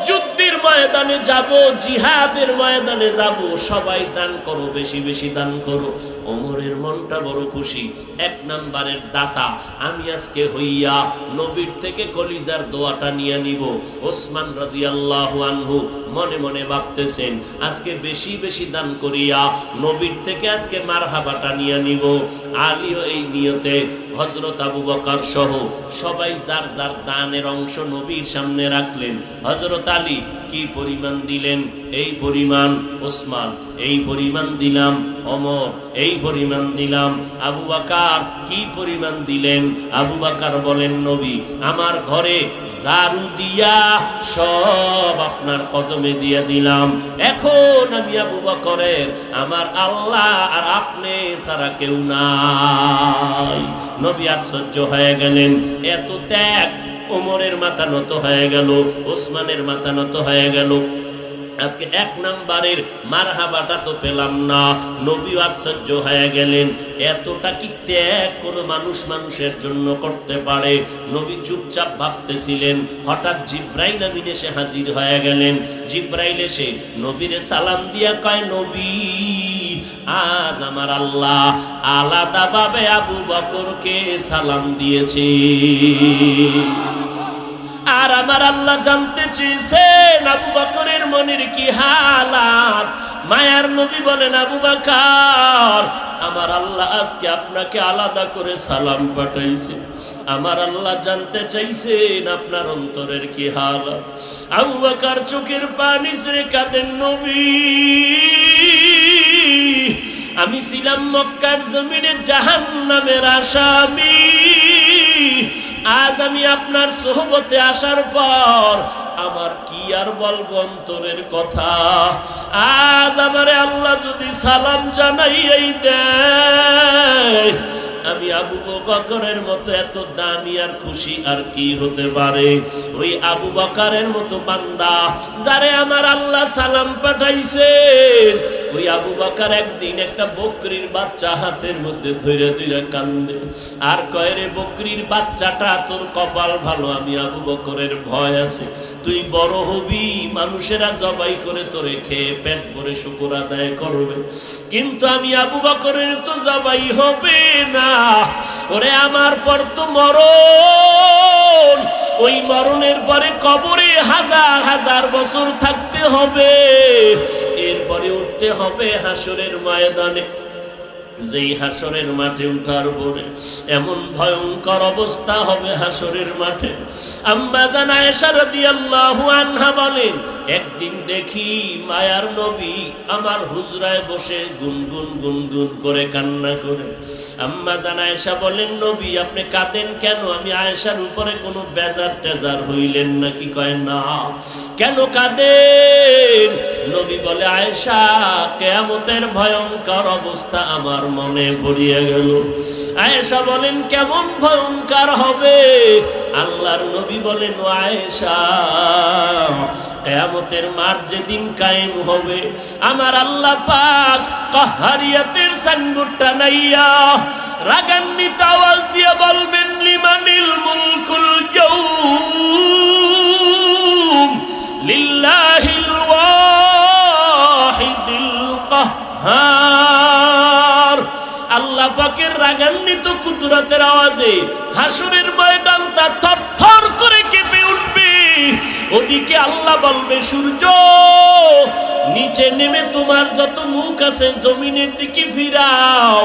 যুদ্ধের ময়দানে যাব, জিহাদের ময়দানে যাব, সবাই দান করো, বেশি বেশি দান করো। ওমরের মনটা বড় খুশি, 1 নাম্বারের দাতা আমি আজকে হইয়া নবীর থেকে কলিজার দোয়াটা নিয়ে নিব। ওসমান রাদিয়াল্লাহু আনহু মনে মনে ভাবতেছেন, আজকে বেশি বেশি দান করিয়া নবীর থেকে আজকে মারহাবাটা নিয়ে নিব। আলীও এই নিয়তে, হযরত আবু বকর সহ সবাই যার যার দানের অংশ নবীর সামনে রাখলেন। হযরত আলী কি পরিমাণ দিলেন? এই পরিমাণ। ওসমান এই পরিমাণ দিলাম। ওমর এই পরিমাণ দিলাম। আবু বকর কি পরিমাণ দিলেন? আবু বকর বলেন, নবী আমার ঘরে জারু দিয়া সব আপনার কদমে দিয়ে দিলাম। এখন আমি আবু বকরের, আমার আল্লাহ আর আপনি ছাড়া কেউ নাই। নবী আশ্চর্য হয়ে গেলেন, এত ত্যাগ। ওমরের মাথা নত হয়ে গেল, ওসমানের মাথা নত হয়ে গেল। আজকে 1 নাম্বারের মারহাবাটা তো পেলাম না। নবী আশ্চর্য হয়ে গেলেন, এতটা কি ত্যাগ কোনো মানুষ মানুষের জন্য করতে পারে? নবী চুপচাপ ভাবতেছিলেন, হঠাৎ জিব্রাইল আমিন এসে হাজির হয়ে গেলেন। জিব্রাইল এসে নবীরে সালাম দিয়া কয়, নবী আজ আমার আল্লাহ আলাদাভাবে আবু বকরকে সালাম দিয়েছে, আর আমার আল্লাহ জানতে চেয়েছেন আবু বকরের মনের কি হালাত। মায়ার নবী বলেন, আবু বকর আমার আল্লাহ আজকে আপনাকে আলাদা করে সালাম পাঠাইছে। আমার আল্লাহ জানতে চাইছেন আপনার অন্তরের কি হাল। আবু বকর চোখের পানি ছেড়ে কাঁদেন, নবী আমি ছিলাম মক্কার জমিনে জাহান্নামের আসামি, আজ আমি আপনার সোহবতে আসার পর আমার কি আর বলবো অন্তরের কথা। আজ আমারে আল্লাহ যদি সালাম জানাইয়াই দেয়, আমি আবু বকরের মতো এত দামি আর খুশি আর কি হতে পারে। ওই আবু বকরের মতো বান্দা যারে আমার আল্লাহ সালাম পাঠাইছেন, ওই আবু বকর একদিন একটা বকরির বাচ্চা হাতের মধ্যে ধরে ধরে কান্দে আর কয়, রে বকরির বাচ্চাটা তোর কপাল ভালো, আমি আবু বকরের ভয় আছে, তুই বড় হবি, মানুষেরা জবাই করে তোরে খেয়ে পেট ভরে শুকর আদায় করবে, কিন্তু আমি আবু বকরের তো জবাই হবে না। ওরে আমার পর তো মরণ, ওই মরণের পরে কবরে হাজার হাজার বছর থাকতে হবে, এরপরে উঠতে হবে হাসরের ময়দানে। যেই হাসরের মাঠে উঠার পরে এমন ভয়ঙ্কর অবস্থা হবে হাসরের মাঠে। আম্মা জান আয়েশা রাদিয়াল্লাহু আনহা বলেন, একদিন দেখি মায়ার নবী আমার হুজরায় বসে গুনগুন গুনগুন করে কান্না করে। আম্মা জান আয়েশা বলেন, নবী আপনি কাঁদেন কেন? আমি আয়েশার উপরে কোনো বেজার টেজার হইলেন নাকি? কয় না। কেন কাঁদেন? নবী বলে, আয়েশা কিয়ামতের ভয়ঙ্কর অবস্থা আমার মনে পড়িয়া গেল। আয়েশা বলেন, কেমন ভয়ঙ্কর হবে? আল্লাহর নবী বলেন, ও আয়েশা কিয়ামতের মাঠ যেদিন কায়েম হবে, আমার আল্লাহ পাক কাহারিয়াতের সাঙ্গুরটা নাইয়া রাগান্বিত আওয়াজ দিয়ে বলবেন, লিমানিল মুলকুল ইয়াউম লিল্লাহিল ওয়াহিদিল কাহ্হার। আল্লাহ পাকের রাগান্বিত কুদরতের আওয়াজে হাসরের ময়দানটা থরথর করে কেঁপে উঠবে। ওদিকে আল্লাহ বলবে, সূর্য নিচে নেমে তোমার যত মুখ আছে জমিনের দিকে ফিরাও,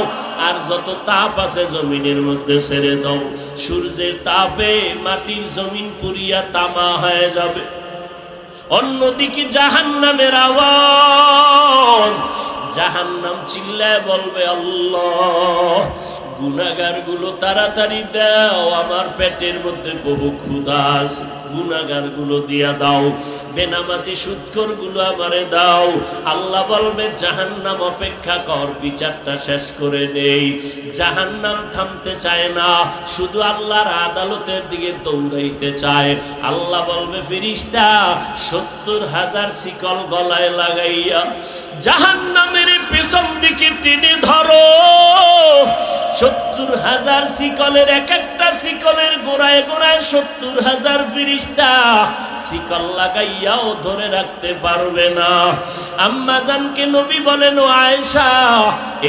আর যত তাপ আছে জমিনের মধ্যে ছেড়ে দাও। সূর্যের তাপে মাটির জমিন পুড়িয়া তামা হয়ে যাবে। অন্যদিকে জাহান্নামের আওয়াজ, জাহান্নাম চিল্লায় বলবে, আল্লাহ গুনাহগার গুলো তাড়াতাড়ি দাও, আমার পেটের মধ্যে বহু ক্ষুধা আছে, গুনাহগার গুলো দিয়া দাও, বেনামাজি সুদখোর গুলো আমারে দাও। আল্লাহ বলবে, জাহান্নাম অপেক্ষা কর, বিচারটা শেষ করে নেই। জাহান্নাম থামতে চায় না, শুধু আল্লাহর আদালতের দিকে দৌড়াইতে চায়। আল্লাহ বলবে, ফেরেশতা ৭০,০০০ শিকল গলায় লাগাইয়া জাহান্নামের পেছন দিকে টেনে ধরো। ৭০,০০০ শিকলের এক একটা শিকলের গোড়ায় গোড়ায় ৭০,০০০ ফেরেশতা শিকল লাগাইয়াও ধরে রাখতে পারবে না। আম্মা জানকে নবী বলেন, ও আয়েশা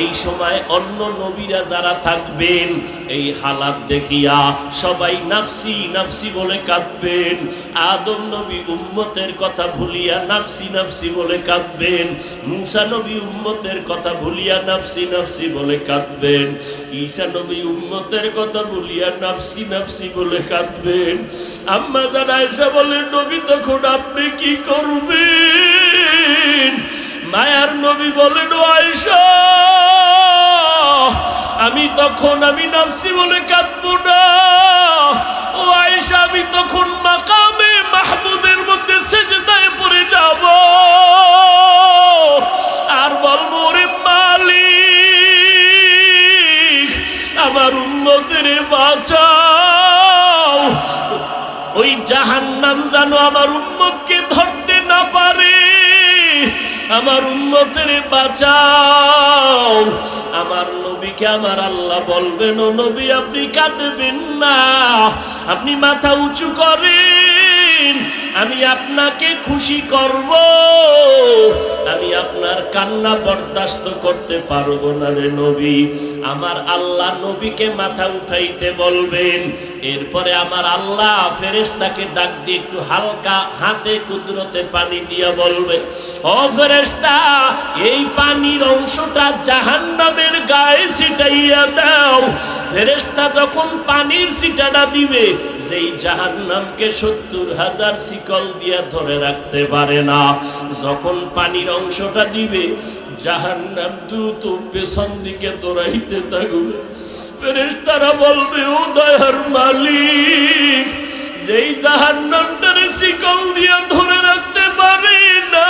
এই সময় অন্য নবীরা যারা থাকবেন, এই হালাত দেখিয়া সবাই নাফসি নাফসি বলে কাঁদবেন। আদম নবী উম্মতের কথা ভুলিয়া নাফসি নাফসি বলে কাঁদবেন। মুসা নবী উম্মতের কথা ভুলিয়া নাফসি নাফসি বলে কাঁদবেন। ঈসা নবী উম্মতের কথা ভুলিয়া নাফসি নাফসি বলে কাঁদবেন। আম্মা জান আয়েশা বলেন, নবী তখন আপনি কি করবেন? মায়ার নবী বলেন, ও আয়েশা আমি নাফসি বলে কাঁদবো না। ও আয়েশা আমি তখন মাকামে মাহমুদের মধ্যে সেজদায় পড়ে যাব আর বলবো, রে মালিক আমার উম্মতের বাঁচাও। ওই জাহান্নাম যেন আমার উম্মতকে ধরতে না পারে, আমার উম্মতের বাঁচাও। আমার নবীকে আমার আল্লাহ বলবেন, ও নবী আপনি কাঁদবেন না, আপনি মাথা উঁচু করেন, আমি আপনাকে খুশি করব, আমি আপনার কান্না বরদাস্ত করতে পারবো না রে নবী। আমার আল্লাহ নবীকে মাথা উঠাইতে বলবেন। এরপরে আমার আল্লাহ ফেরেশতাকে ডাক দিয়ে একটু হালকা হাতে কুদরতে পানি দিয়া বলবে, ও ফেরেশতা, এই পানির অংশটা জাহান্নামের গায়ে ছিটাইয়া দাও। ফেরেশতা যখন পানির ছিটাটা দিবে, যেই জাহান্নামকে ৭০,০০০ শিকল দিয়া ধরে রাখতে পারে না, যখন পানির অংশটা দিবে, জাহান্নাম দ্রুত পেছন দিকে দৌড়াইতে থাকবে। ফেরেশতারা বলবে, ও দয়ার মালিক, যেই জাহান্নামটারে শিকল দিয়া ধরে রাখতে পারে না,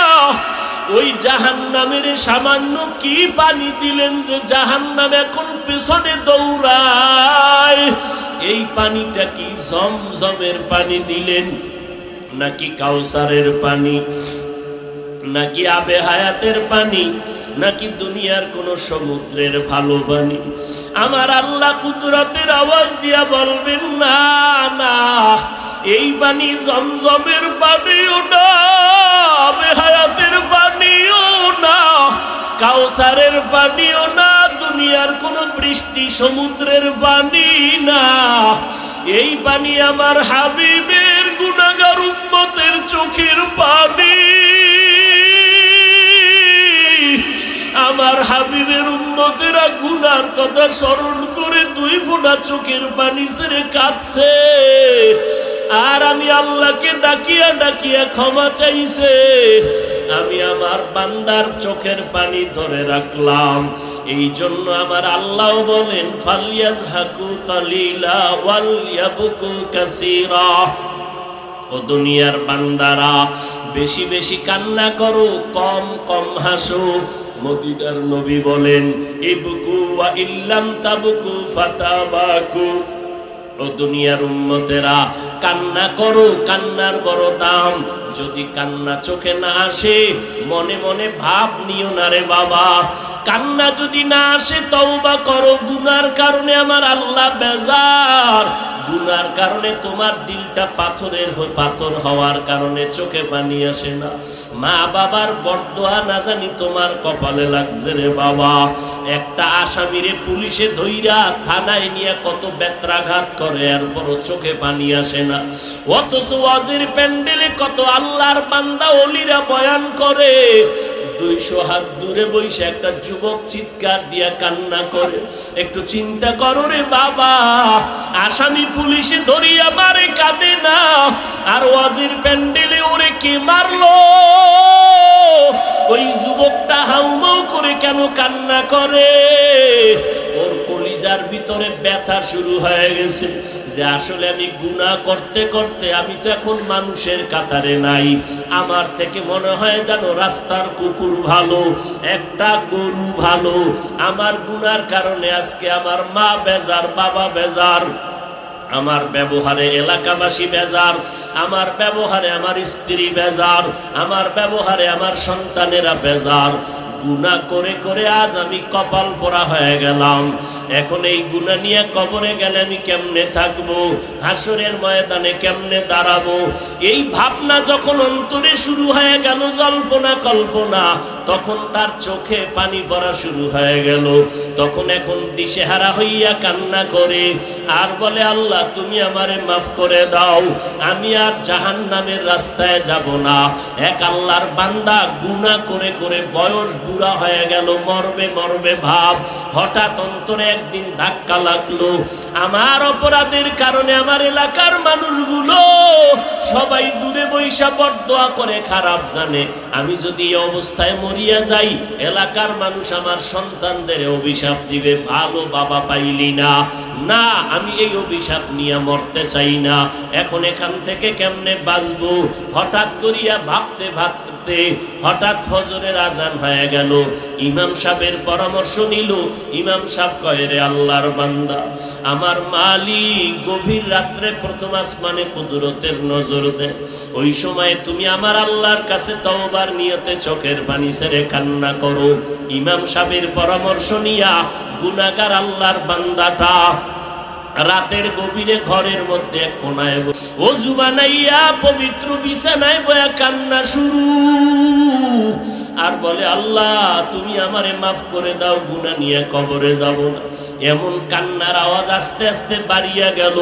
ওই জাহান্নামের সামান্য কি পানি দিলেন যে জাহান্নাম এখন পেছনে দৌড়ায়? এই পানিটা কি জমজমের পানি দিলেন, নাকি কাউসারের পানি, নাকি আবে হায়াতের পানি, নাকি দুনিয়ার কোন সমুদ্রের ভালো পানি? আমার আল্লাহ কুদরতের আওয়াজ দিয়া বলবেন, না না, এই পানি জমজমের পানিও না, আবে হায়াতের পানিও না, কাউসারের পানিও না, দুনিয়ার কোন বৃষ্টি সমুদ্রের পানি না। এই পানি আমার হাবিবের গুনাহগার উম্মতের চোখের পানি। আমার হাবিবের উম্মতেরা গুনার কথা স্মরণ করে 2 ফোঁটা চোখের পানি ছেড়ে কাঁদছে, আর আমি আল্লাহকে ডাকিয়া ডাকিয়া ক্ষমা চাইছে। আমি আমার বান্দার চোখের পানি ধরে রাখলাম। এই জন্য আমার আল্লাহ বলেন, ফালিয়াজহাকু কালিলা ওয়াল ইয়াবকু কাসীরা। ও দুনিয়ার বান্দারা, বেশি বেশি কান্না করো, কম কম হাসো। মদিনার নবী বলেন, ইবকু ওয়া ইল্লাম তাবকু ফাতাবাকু। ও দুনিয়ার উম্মতেরা, কান্না করো, কান্নার বড় দাম। যদি কান্না চোখে না আসে, মনে মনে ভাব নিও না রে বাবা। কান্না যদি না আসে, তওবা করো। গুনার কারণে আমার আল্লাহ বেজার, গুনার কারণে তোমার দিলটা পাথর হওয়ার কারণে চোখে পানি আসে না। মা বাবার বরদোয়া না জানি তোমার কপালে লাগছে রে বাবা। একটা আসামিরে পুলিশে ধইরা থানায় নিয়ে কত বেত্রাঘাত করে, এরপরও চোখে পানি আসে না। অথচ ওয়াজের প্যান্ডেলে কত আল্লাহর বান্দা ওলিরা বয়ান করে, 200 হাত দূরে বসে একটা যুবক চিৎকার দিয়া কান্না করে। একটু চিন্তা করো রে বাবা, আসামি পুলিশে ধরিয়া মারে, কাঁদে না, আর ওয়াজির প্যান্ডেলে ওরে কে মারলো, ওই যুবকটা হাউমাউ করে কেন কান্না করে? ওর কলিজার ভিতরে ব্যথা শুরু হয়ে গেছে যে আসলে আমি গুনাহ করতে করতে আমি তো এখন মানুষের কাতারে নাই। আমার থেকে মনে হয় যেন রাস্তার কুকুর ভালো, একটা গরু ভালো। আমার গুনার কারণে আজকে আমার মা বেজার, বাবা বেজার, আমার ব্যবহারে এলাকাবাসী বেজার, আমার ব্যবহারে আমার স্ত্রী বেজার, আমার ব্যবহারে আমার সন্তানেরা বেজার। গুনাহ করে করে আজ আমি কপাল পোড়া হয়ে গেলাম। এখন এই গুনাহ নিয়ে কবরে গেলে আমি কেমনে থাকবো, হাসরের ময়দানে কেমনে দাঁড়াবো? এই ভাবনা যখন অন্তরে শুরু হয়ে গেল, জল্পনা কল্পনা, তখন তার চোখে পানি পড়া শুরু হয়ে গেল। তখন এখন দিশেহারা হইয়া কান্না করে আর বলে, আল্লাহ তুমি আমারে মাফ করে দাও, আমি আর জাহান্নামের রাস্তায় যাব না। এক আল্লাহর বান্দা গুনাহ করে করে বয়স বুড়া হয়ে গেল, মরবে মরবে ভাব। হঠাৎ অন্তরে একদিন ধাক্কা লাগলো, আমার অপরাধের কারণে আমার এলাকার মানুষগুলো সবাই দূরে বৈশা বরদোয়া করে, খারাপ জানে আমি যদি এই অবস্থায় মরিয়া যাই, এলাকার মানুষ আমার সন্তানদের অভিশাপ দিবে, ভালো বাবা পাইলি না। না, আমি এই অভিশাপ নিয়ে মরতে চাই না। এখন এখান থেকে কেমনে বাঁচবো? হঠাৎ করিয়া ভাবতে ভাবতে হঠাৎ ফজরের আজান হয়ে গেল। ইমাম সাহেবের পরামর্শ নিল। ইমাম সাহেব কয়, রে আল্লাহর বান্দা, আমার মালিক গভীর রাত্রে প্রথম আসমানে কুদরতের নজর দেয়। ওই সময় তুমি আমার আল্লাহর কাছে তওবার নিয়তে চোখের পানি ছেড়ে কান্না করো। ইমাম সাহেবের পরামর্শ নিয়া গুনাহগার আল্লাহর বান্দাটা রাতের গভীরে ঘরের মধ্যে এক কোনায় ওযু বানাইয়া পবিত্র বিছানায় বয়া কান্না শুরু। আর বলে আল্লাহ তুমি আমারে মাফ করে দাও, গুনাহ নিয়ে কবরে যাব না। এমন কান্নার আওয়াজ আস্তে আস্তে বাড়িয়া গেল।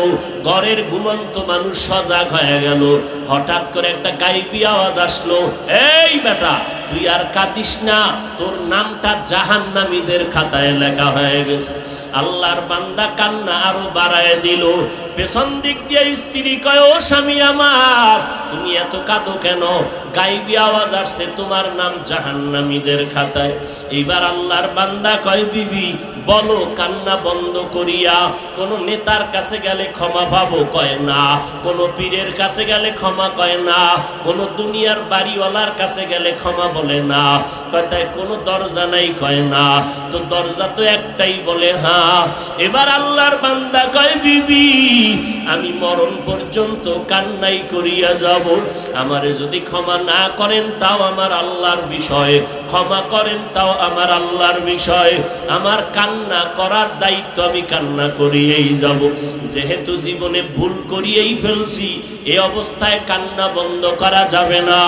ঘরের ঘুমন্ত মানুষ সজাগ হয়ে গেল। হঠাৎ করে একটা গায়েবী আওয়াজ আসলো, এই বেটা তুই আর কাঁদিস না, তোর নামটা জাহান্নামীদের খাতায় লেখা হয়ে গেছে। আল্লাহর বান্দা কান্না আরো বাড়ায় দিল। পেছন দিক দিয়ে স্ত্রী কয়, ও স্বামী আমার তুমি এত কাঁদো কেন? গায়েবী আওয়াজ আসছে তোমার নাম জাহান্নামীদের খাতায়। এইবার আল্লাহর বান্দা কয়, বিবি বলো কান্না বন্ধ করিয়া। কোন নেতার কাছে গেলে ক্ষমা পাবো? কয় না। কোন পীরের কাছে গেলে ক্ষমা কয় না। কোন দুনিয়ার বাড়িওয়ালার কাছে গেলে ক্ষমা বলে না। কয় তাই কোন দরজা নাই? কয় না। তো দরজা তো একটাই, বলে হ্যাঁ। এবার আল্লাহর বান্দা কয়, বিবি আমি মরণ পর্যন্ত কান্নাই করিয়া যাব। আমারে যদি ক্ষমা না করেন তাও আমার আল্লাহর বিষয়, ক্ষমা করেন তাও আমার আল্লাহর বিষয়। আমার কান্না করার দায়িত্ব, আমি কান্না করিয়েই যাব। যেহেতু জীবনে ভুল করিয়েই ফেলছি, এই অবস্থায় কান্না বন্ধ করা যাবে না।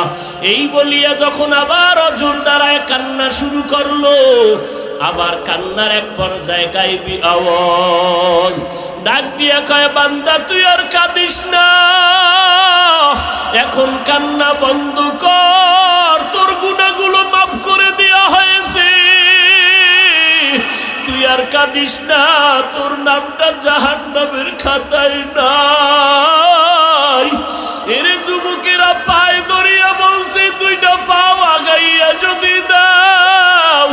এই বলিয়া যখন আবার অজর দ্বারায় কান্না শুরু করলো, আবার কান্নার এক পর্যায়ে গায়েবী আওয়াজ ডাক দিয়া কয়, বান্দা তুই আর কাঁদিস না, এখন কান্না বন্ধ কর, তোর গুনাহগুলো মাফ করে দেওয়া হয়েছে। তুই আর কাঁদিস না, তোর নামটা জাহান্নামের খাতায় নাই। এরে যুবকেরা পায়ে ধরিয়া বলছে, দুইটা পাও আগাইয়া যদি দাও,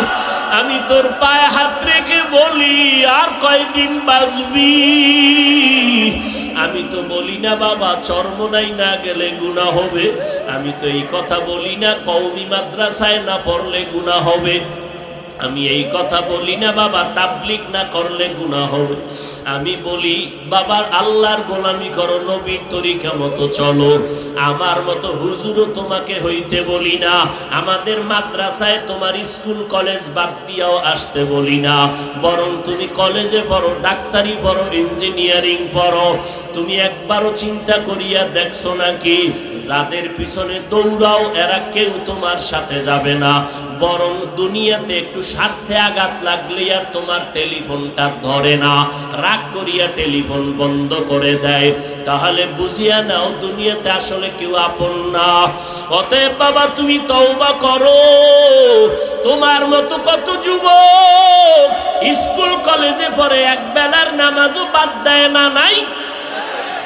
আমি তোর পায়ে হাত রেখে বলি আর কয়দিন বাঁচবি? আমি তো বলি না বাবা চরমোনাই না গেলে গুনাহ হবে। আমি তো এই কথা বলি না কওমি মাদ্রাসায় না পড়লে গুনাহ হবে। আমি এই কথা বলি না বাবা তাবলীগ না করলে গুনাহ হবে। আমি বলি বাবা আল্লাহর গোলামি করো, নবীর তরিকা মতো চলো। আমার মতো হুজুরও তোমাকে হইতে বলি না। আমাদের মাদ্রাসায় তোমার স্কুল কলেজ বাদ দিয়াও আসতে বলি না, বরং তুমি কলেজে পড়ো, ডাক্তারি পড়ো, ইঞ্জিনিয়ারিং পড়ো। তুমি একবারও চিন্তা করিয়া দেখছো নাকি যাদের পিছনে দৌড়াও এরা কেউ তোমার সাথে যাবে না, বরং দুনিয়াতে একটু স্বার্থে আঘাত লাগলে আর তোমার টেলিফোনটা ধরে না, রাগ করিয়া টেলিফোন বন্ধ করে দেয়। তাহলে বুঝিয়া নাও দুনিয়াতে আসলে কেউ আপন না। অতএব বাবা তুমি তওবা করো। তোমার মতো কত যুবক স্কুল কলেজে পড়ে এক বেলার নামাজও বাদ দেয় না, নাই?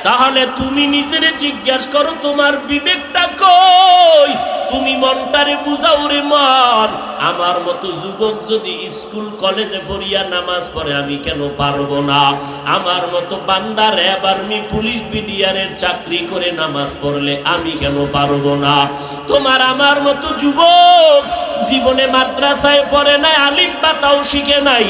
তাহলে তুমি নিজেরে জিজ্ঞাসা করো তোমার বিবেকটা কই? তুমি মনটারে বুঝাও রে মন। আমার মতো যুবক যদি স্কুল কলেজে পড়িয়া নামাজ পড়ে আমি কেন পারবো না? আমার মতো বান্দা র্যাব আর্মি পুলিশ বিডিআরের চাকরি করে নামাজ পড়লে আমি কেন পারবো না? তোমার আমার মতো যুবক জীবনে মাদ্রাসায় পড়ে নাই, আলিফ বা তাও শিখে নাই,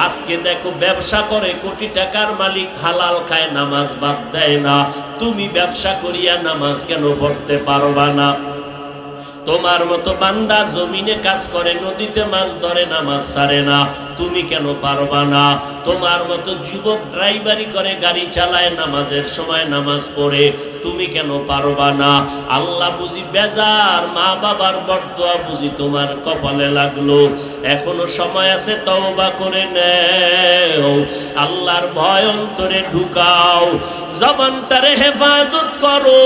আজকে দেখো ব্যবসা করে কোটি টাকার মালিক, হালাল খায়, নামাজ বাদ দেয় না। তুমি ব্যবসা করিয়া নামাজ কেন পড়তে পারবা না? তোমার মতো বান্দা জমিনে কাজ করে, নদীতে মাছ ধরে, নামাজ ছাড়ে না, তুমি কেন পারবা না? তোমার মতো যুবক ড্রাইভারি করে, গাড়ি চালায়, নামাজের সময় নামাজ পড়ে, তুমি কেন পারবা না? আল্লাহ বুঝি বেজার, মা বাবার বরদোয়া বুঝি তোমার কপালে লাগলো। এখনো সময় আছে, তওবা করে নেও, আল্লাহর ভয় অন্তরে ঢুকাও, জবানটারে হেফাজত করো।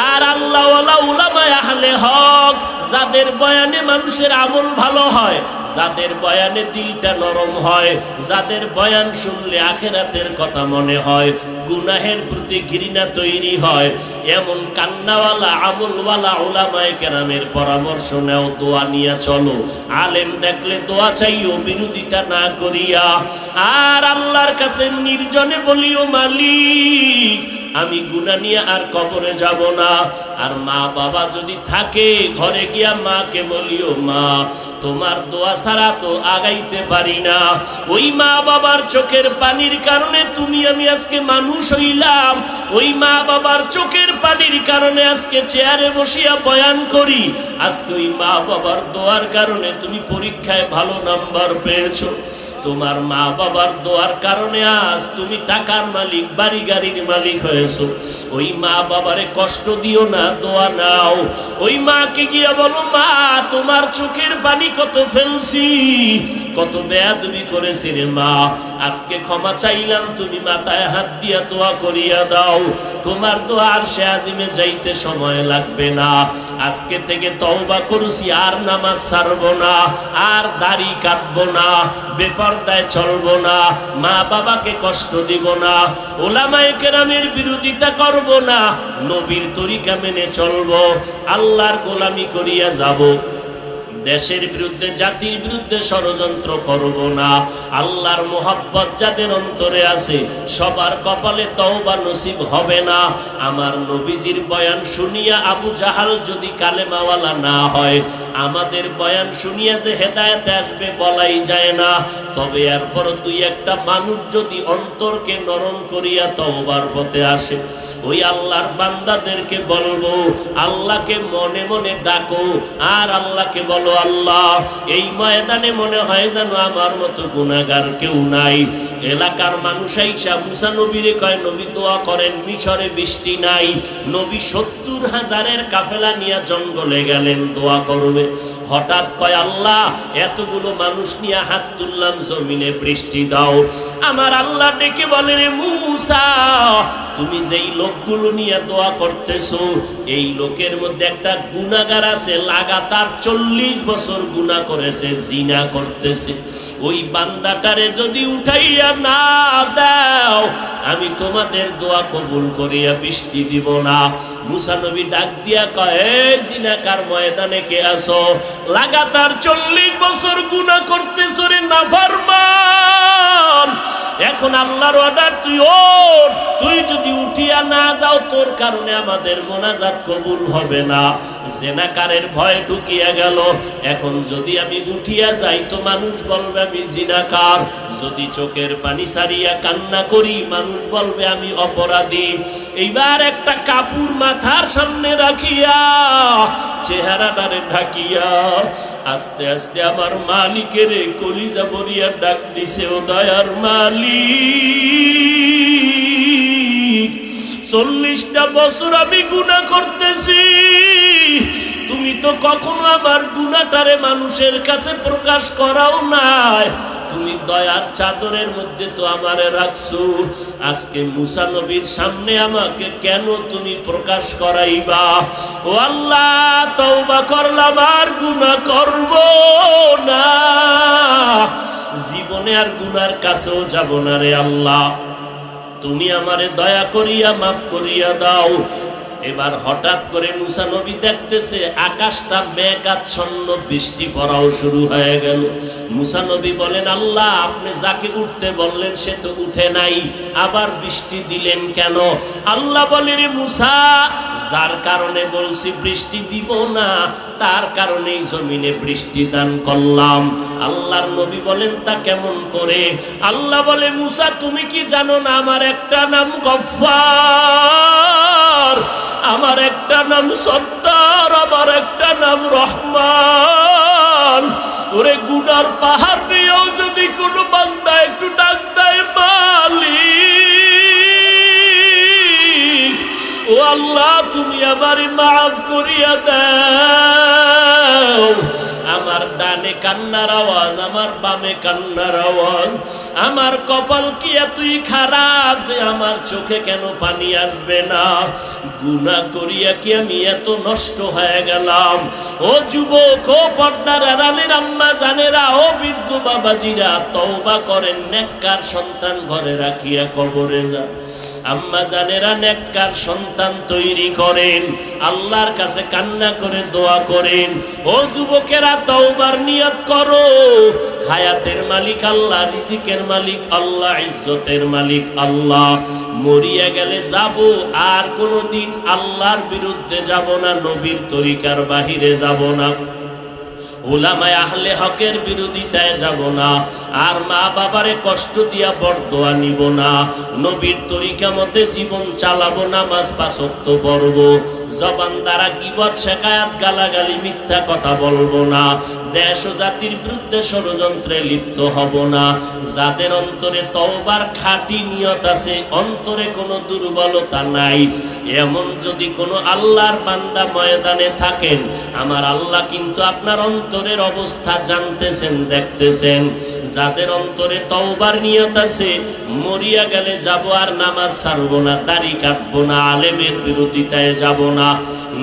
আর আল্লাহওয়ালা উলামায়ে আহলে হক যাদের বয়ানে মানুষের আমল ভালো হয়, যাদের বয়ানে দিলটা নরম হয়, যাদের বয়ান শুনলে আখিরাতের কথা মনে হয়, গুনাহের প্রতি ঘৃণা তৈরি হয়, এমন কান্নাওয়ালা আমলওয়ালা উলামায়ে কেরামের পরামর্শ নেও, দোয়া নিয়ে চলো। আলেম দেখলে দোয়া চাইও, বিরোধিতা না করিয়া। আর আল্লাহর কাছে নির্জনে বলিও, মালিক আমি গুনাহ নিয়ে আর কবরে যাব না। আর মা বাবা যদি থাকে ঘরে গিয়া মাকে বলিও, মা তোমার দোয়া ছাড়া তো আগাইতে পারি না। ওই মা বাবার চোখের পানির কারণে তুমি আমি আজকে মানুষ হইলাম। ওই মা বাবার চোখের পানির কারণে আজকে চেয়ারে বসিয়া বয়ান করি। আজকে ওই মা বাবার দোয়ার কারণে তুমি পরীক্ষায় ভালো নাম্বার পেয়েছো। তোমার মা বাবার দোয়ার কারণে আজ তুমি টাকার মালিক, বাড়ি গাড়ির মালিক হয়েছো। ওই মা বাবারে কষ্ট দিও না, না, দোয়া নাও। ওই মাকে গিয়া বলো, মা তোমার চোখের পানি কত ফেলছি, কত বেয়াদবি করেছি রে মা, আজকে ক্ষমা চাইলাম, তুমি মাথায় হাত দিয়া দোয়া করিয়া দাও, তোমার দোয়া আরশে আজিমে যাইতে সময় লাগবে না। আজকে থেকে তওবা করছি, আর নামাজ ছাড়বো না, আর দাড়ি কাটবো না, বেপরদায় চলবো না, মা বাবাকে কষ্ট দিব না, ওলামায়ে কেরামের বিরোধিতা করব না, নবীর তরিকা মেনে চলবো, আল্লাহর গোলামি করিয়া যাব, দেশের বিরুদ্ধে জাতির বিরুদ্ধে ষড়যন্ত্র করব না। আল্লাহর মোহাব্বত যাদের অন্তরে আছে সবার কপালে তওবা নসিব হবে না। আমার নবীজির বয়ান শুনিয়া আবু জাহাল যদি কালেমাওয়ালা না হয়, আমাদের বয়ান শুনিয়া যে হেদায়েতে আসবে বলাই যায় না। তবে এরপর দুই একটা মানুষ যদি অন্তরকে নরম করিয়া তওবার পথে আসে, ওই আল্লাহর বান্দাদেরকে বলবো, আল্লাহকে মনে মনে ডাকো, আর আল্লাহকে বলো, আল্লাহ এই ময়দানে মনে হয় যেন আমার মতো গুনাহগার কেউ নাই। এলাকার মানুষ আইসা মুসা নবীরে কয়, নবী দোয়া করেন, মিশরে বৃষ্টি নাই। নবী ৭০,০০০ কাফেলা নিয়ে জঙ্গলে গেলেন দোয়া করবে। হঠাৎ কয়, আল্লাহ এতগুলো মানুষ নিয়ে হাত তুললাম, জমিনে বৃষ্টি দাও। আমার আল্লাহ ডেকে বলেন, মুসা তুমি যেই লোকগুলো নিয়ে দোয়া করতেছো, এই লোকের মধ্যে একটা গুনাহগার আছে, লাগাতার 40 বছর গুনাহ করেছে, জিনা করতেছে। ওই বান্দাটারে যদি উঠাইয়া না দাও, আমি তোমাদের দোয়া কবুল করিয়া বৃষ্টি দিব না। মুসা নবী ডাক দিয়া কয়, এই জিনাকার ময়দানে কে আসো? লাগাতার 40 বছর গুনাহ করতেছ রে নাফরমান। এখন আল্লাহর অর্ডার, তুই ওঠ, তুই যদি উঠিয়া না যাও তোর কারণে আমাদের মোনাজাত কবুল হবে না। জিনাকারের ভয় ঢুকিয়া গেল। এখন যদি আমি উঠিয়া যাই তো মানুষ বলবে আমি জিনাকার, যদি চোখের পানি সারিয়া কান্না করি মানুষ বলবে আমি অপরাধী। এইবার একটা কাপড় মাথার সামনে রাখিয়া চেহারাটারে ঢাকিয়া আস্তে আস্তে আমার মালিকের কলিজা ভরিয়া ডাক দিছে, ও দয়ার মালিক, 40টা বছর আমি গুনাহ করতেছি, তুমি তো কখনো আমার গুনাহটারে মানুষের কাছে প্রকাশ করাও নাই, তুমি দয়ার চাদরের মধ্যে তো আমারে রাখছো, আজকে মুসা নবীর সামনে আমাকে কেন তুমি প্রকাশ করাইবা? ও আল্লাহ, তওবা করলাম, আর গুনাহ করব না, জীবনে আর গুনার কাছেও যাব না রে আল্লাহ, তুমি আমারে দয়া করিয়া মাফ করিয়া দাও। এবার হঠাৎ করে মুসা নবী দেখতেছে আকাশটা মেঘাচ্ছন্ন, বৃষ্টি পড়াও শুরু হয়ে গেল। মুসা নবী বলেন, আল্লাহ আপনি যাকে উঠতে বললেন সে তো উঠে নাই, আবার বৃষ্টি দিলেন কেন? আল্লাহ বলেন, মুসা যার কারণে বলছি বৃষ্টি দিব না, তার কারণেই জমিনে বৃষ্টি দান করলাম। আল্লাহর নবী বলেন, তা কেমন করে? আল্লাহ বলে, মুসা তুমি কি জানো না আমার একটা নাম গফফার, আমার একটা নাম সত্তার, আমার একটা নাম রহমান। ওরে গুনার পাহাড় নিয়েও যদি কোনো বান্দা একটু ডাক দেয় মালিক, ও আল্লাহ তুমি আমারে মাফ করিয়া দাও। আমার ডানে কান্নার আওয়াজ, আমার বামে কান্নার আওয়াজ, আমার কপাল কি এতই খারাপ যে আমার চোখে কেন পানি আসবে না? গুনাহ করিয়া কি আমি এত নষ্ট হয়ে গেলাম? ও যুবক, ও পর্দার আড়ালের আম্মা জানেরা, ও বৃদ্ধ বাবাজিরা, তওবা করেন, নেককার সন্তান ঘরে রাখিয়া কবরে যান। আম্মা জানেরা, নেককার সন্তান তৈরি করেন, আল্লাহর কাছে কান্না করে দোয়া করেন। ও যুবকেরা, তওবার নিয়ত করো। হায়াতের মালিক আল্লাহ, রিজিকের মালিক আল্লাহ, ইজ্জতের মালিক আল্লাহ। মরিয়া গেলে যাব, আর কোনোদিন আল্লাহর বিরুদ্ধে যাব না, নবীর তরিকার বাহিরে যাব না, উলামায়ে আহলে হকের বিরোধিতায় যাব না, আর মা বাবারে কষ্ট দিয়া বরদোয়া নিব না, নবীর তরিকা মতে জীবন চালাবো, নামাজ 5 ওয়াক্ত পড়ব, জবান দ্বারা গীবত, শেকায়াত, গালাগালি, মিথ্যা কথা বলবো না, দেশ ও জাতির বিরুদ্ধে ষড়যন্ত্রে লিপ্ত হব না। যাদের অন্তরে তওবার খাঁটি নিয়ত আছে, অন্তরে কোনো দুর্বলতা নাই, এমন যদি কোনো আল্লাহর বান্দা ময়দানে থাকেন, আমার আল্লাহ কিন্তু আপনার অন্তরের অবস্থা জানতেছেন, দেখতেছেন। যাদের অন্তরে তওবার নিয়ত আছে, মরিয়া গেলে যাব আর নামাজ ছাড়বো না, দাড়ি কাটবো না, আলেমের বিরোধিতায় যাব না,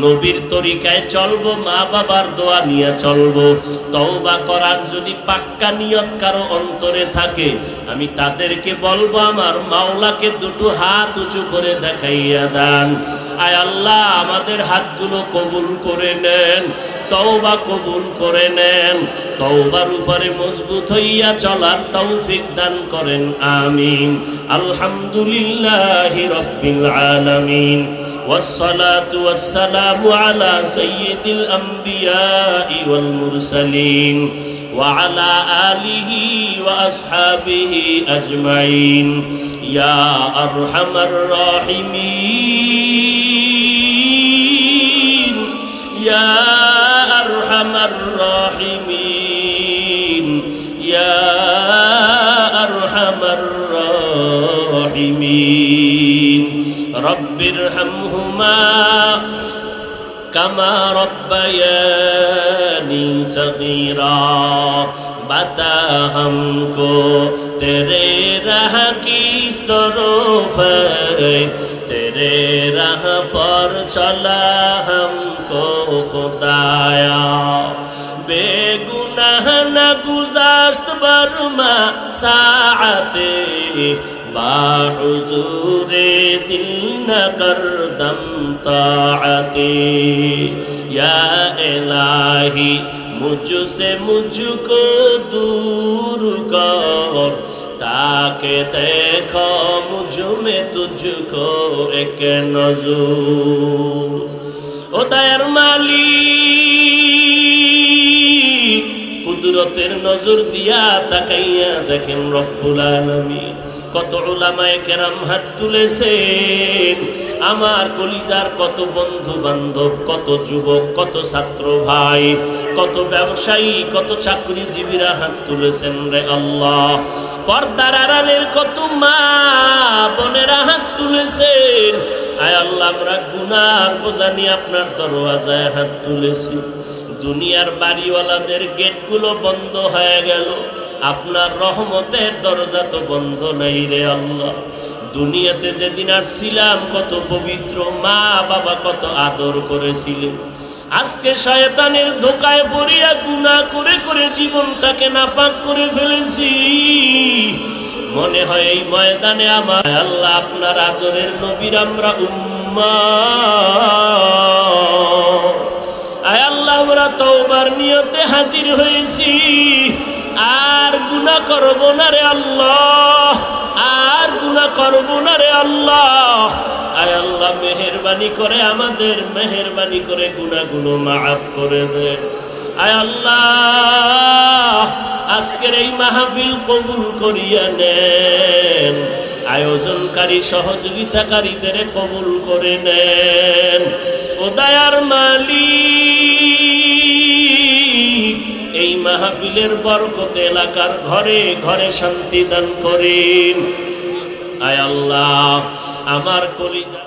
নবীর তরিকায় চলবো, মা বাবার দোয়া নিয়ে চলবো। তওবা করার যদি পাক্কা নিয়ত কারো অন্তরে থাকে, আমি তাদেরকে বলবো আমার মাওলাকে দুটো হাত উঁচু করে দেখাইয়া দেন। আয় আল্লাহ, আমাদের হাতগুলো কবুল করে নেন, তওবা কবুল করে নেন, তওবার উপরে মজবুত হইয়া চলার তৌফিক দান করেন, আমিন। আলহামদুলিল্লাহি রাব্বিল আলামিন, والصلاة والسلام على سيد الأنبياء والمرسلين وعلى آله وأصحابه أجمعين يا أرحم الراحمين يا أرحم الراحمين يا أرحم الراحمين رب ارحمهما كما ربياني صغيرا बता हमको तेरे राह किस तरफ है, तेरे राह पर चला हमको खुदाया, बेगुनाह न गुज़श्त बरमा साअते, बाहुज़ूरे दिल न करदम ताअते, या इलाही मुझसे मुझको दूर कर, ताकि देखो मुझ में तुझको एक नज़र। ओ दयार मालिक, কুদরতের নজর দিয়া তাকাইয়া দেখেন রব্বুল আলামিন কত উলামায়ে কেরাম হাত তুলেছেন, আমার কলিজার কত বন্ধু বান্ধব, কত যুবক, কত ছাত্র ভাই, কত ব্যবসায়ী, কত চাকরিজীবীরা হাত তুলেছেন রে আল্লাহ। পর্দার আড়ালের কত মা বোনেরা হাত তুলেছেন। আয় আল্লাহ, আমরা গুনার বোঝা নিয়ে আপনার দরওয়াজায় হাত তুলেছি। দুনিয়ার বাড়িওয়ালাদের গেটগুলো বন্ধ হয়ে গেল, আপনার রহমতের দরজা তো বন্ধ নাই রে আল্লাহ। দুনিয়াতে যেদিন আসছিলাম কত পবিত্র, মা বাবা কত আদর করেছিলেন, আজকে শয়তানের ধোকায় পড়িয়া গুনাহ করে করে জীবনটাকে নাপাক করে ফেলেছি। মনে হয় এই ময়দানে আমার আল্লাহ আপনার আদরের নবীর আমরা উম্মাহ। আয় আল্লাহ, আমরা তওবার নিয়তে হাজির হয়েছি, আর গুনাহ করব না রে আল্লাহ, আর গুনাহ করব না রে আল্লাহ। আয় আল্লাহ, মেহেরবানি করে আমাদের, মেহেরবানি করে গুনাহগুলো মাফ করে দেন। আয় আল্লাহ, আজকের এই মাহফিল কবুল করিয়া নেন, আয়োজনকারী সহযোগিতাকারীদের কবুল করে নেন। ও দয়ার মালিক, এই মাহফিলের বরকতে এলাকার ঘরে ঘরে শান্তি দান করেন। আয় আল্লাহ, আমার কলিজা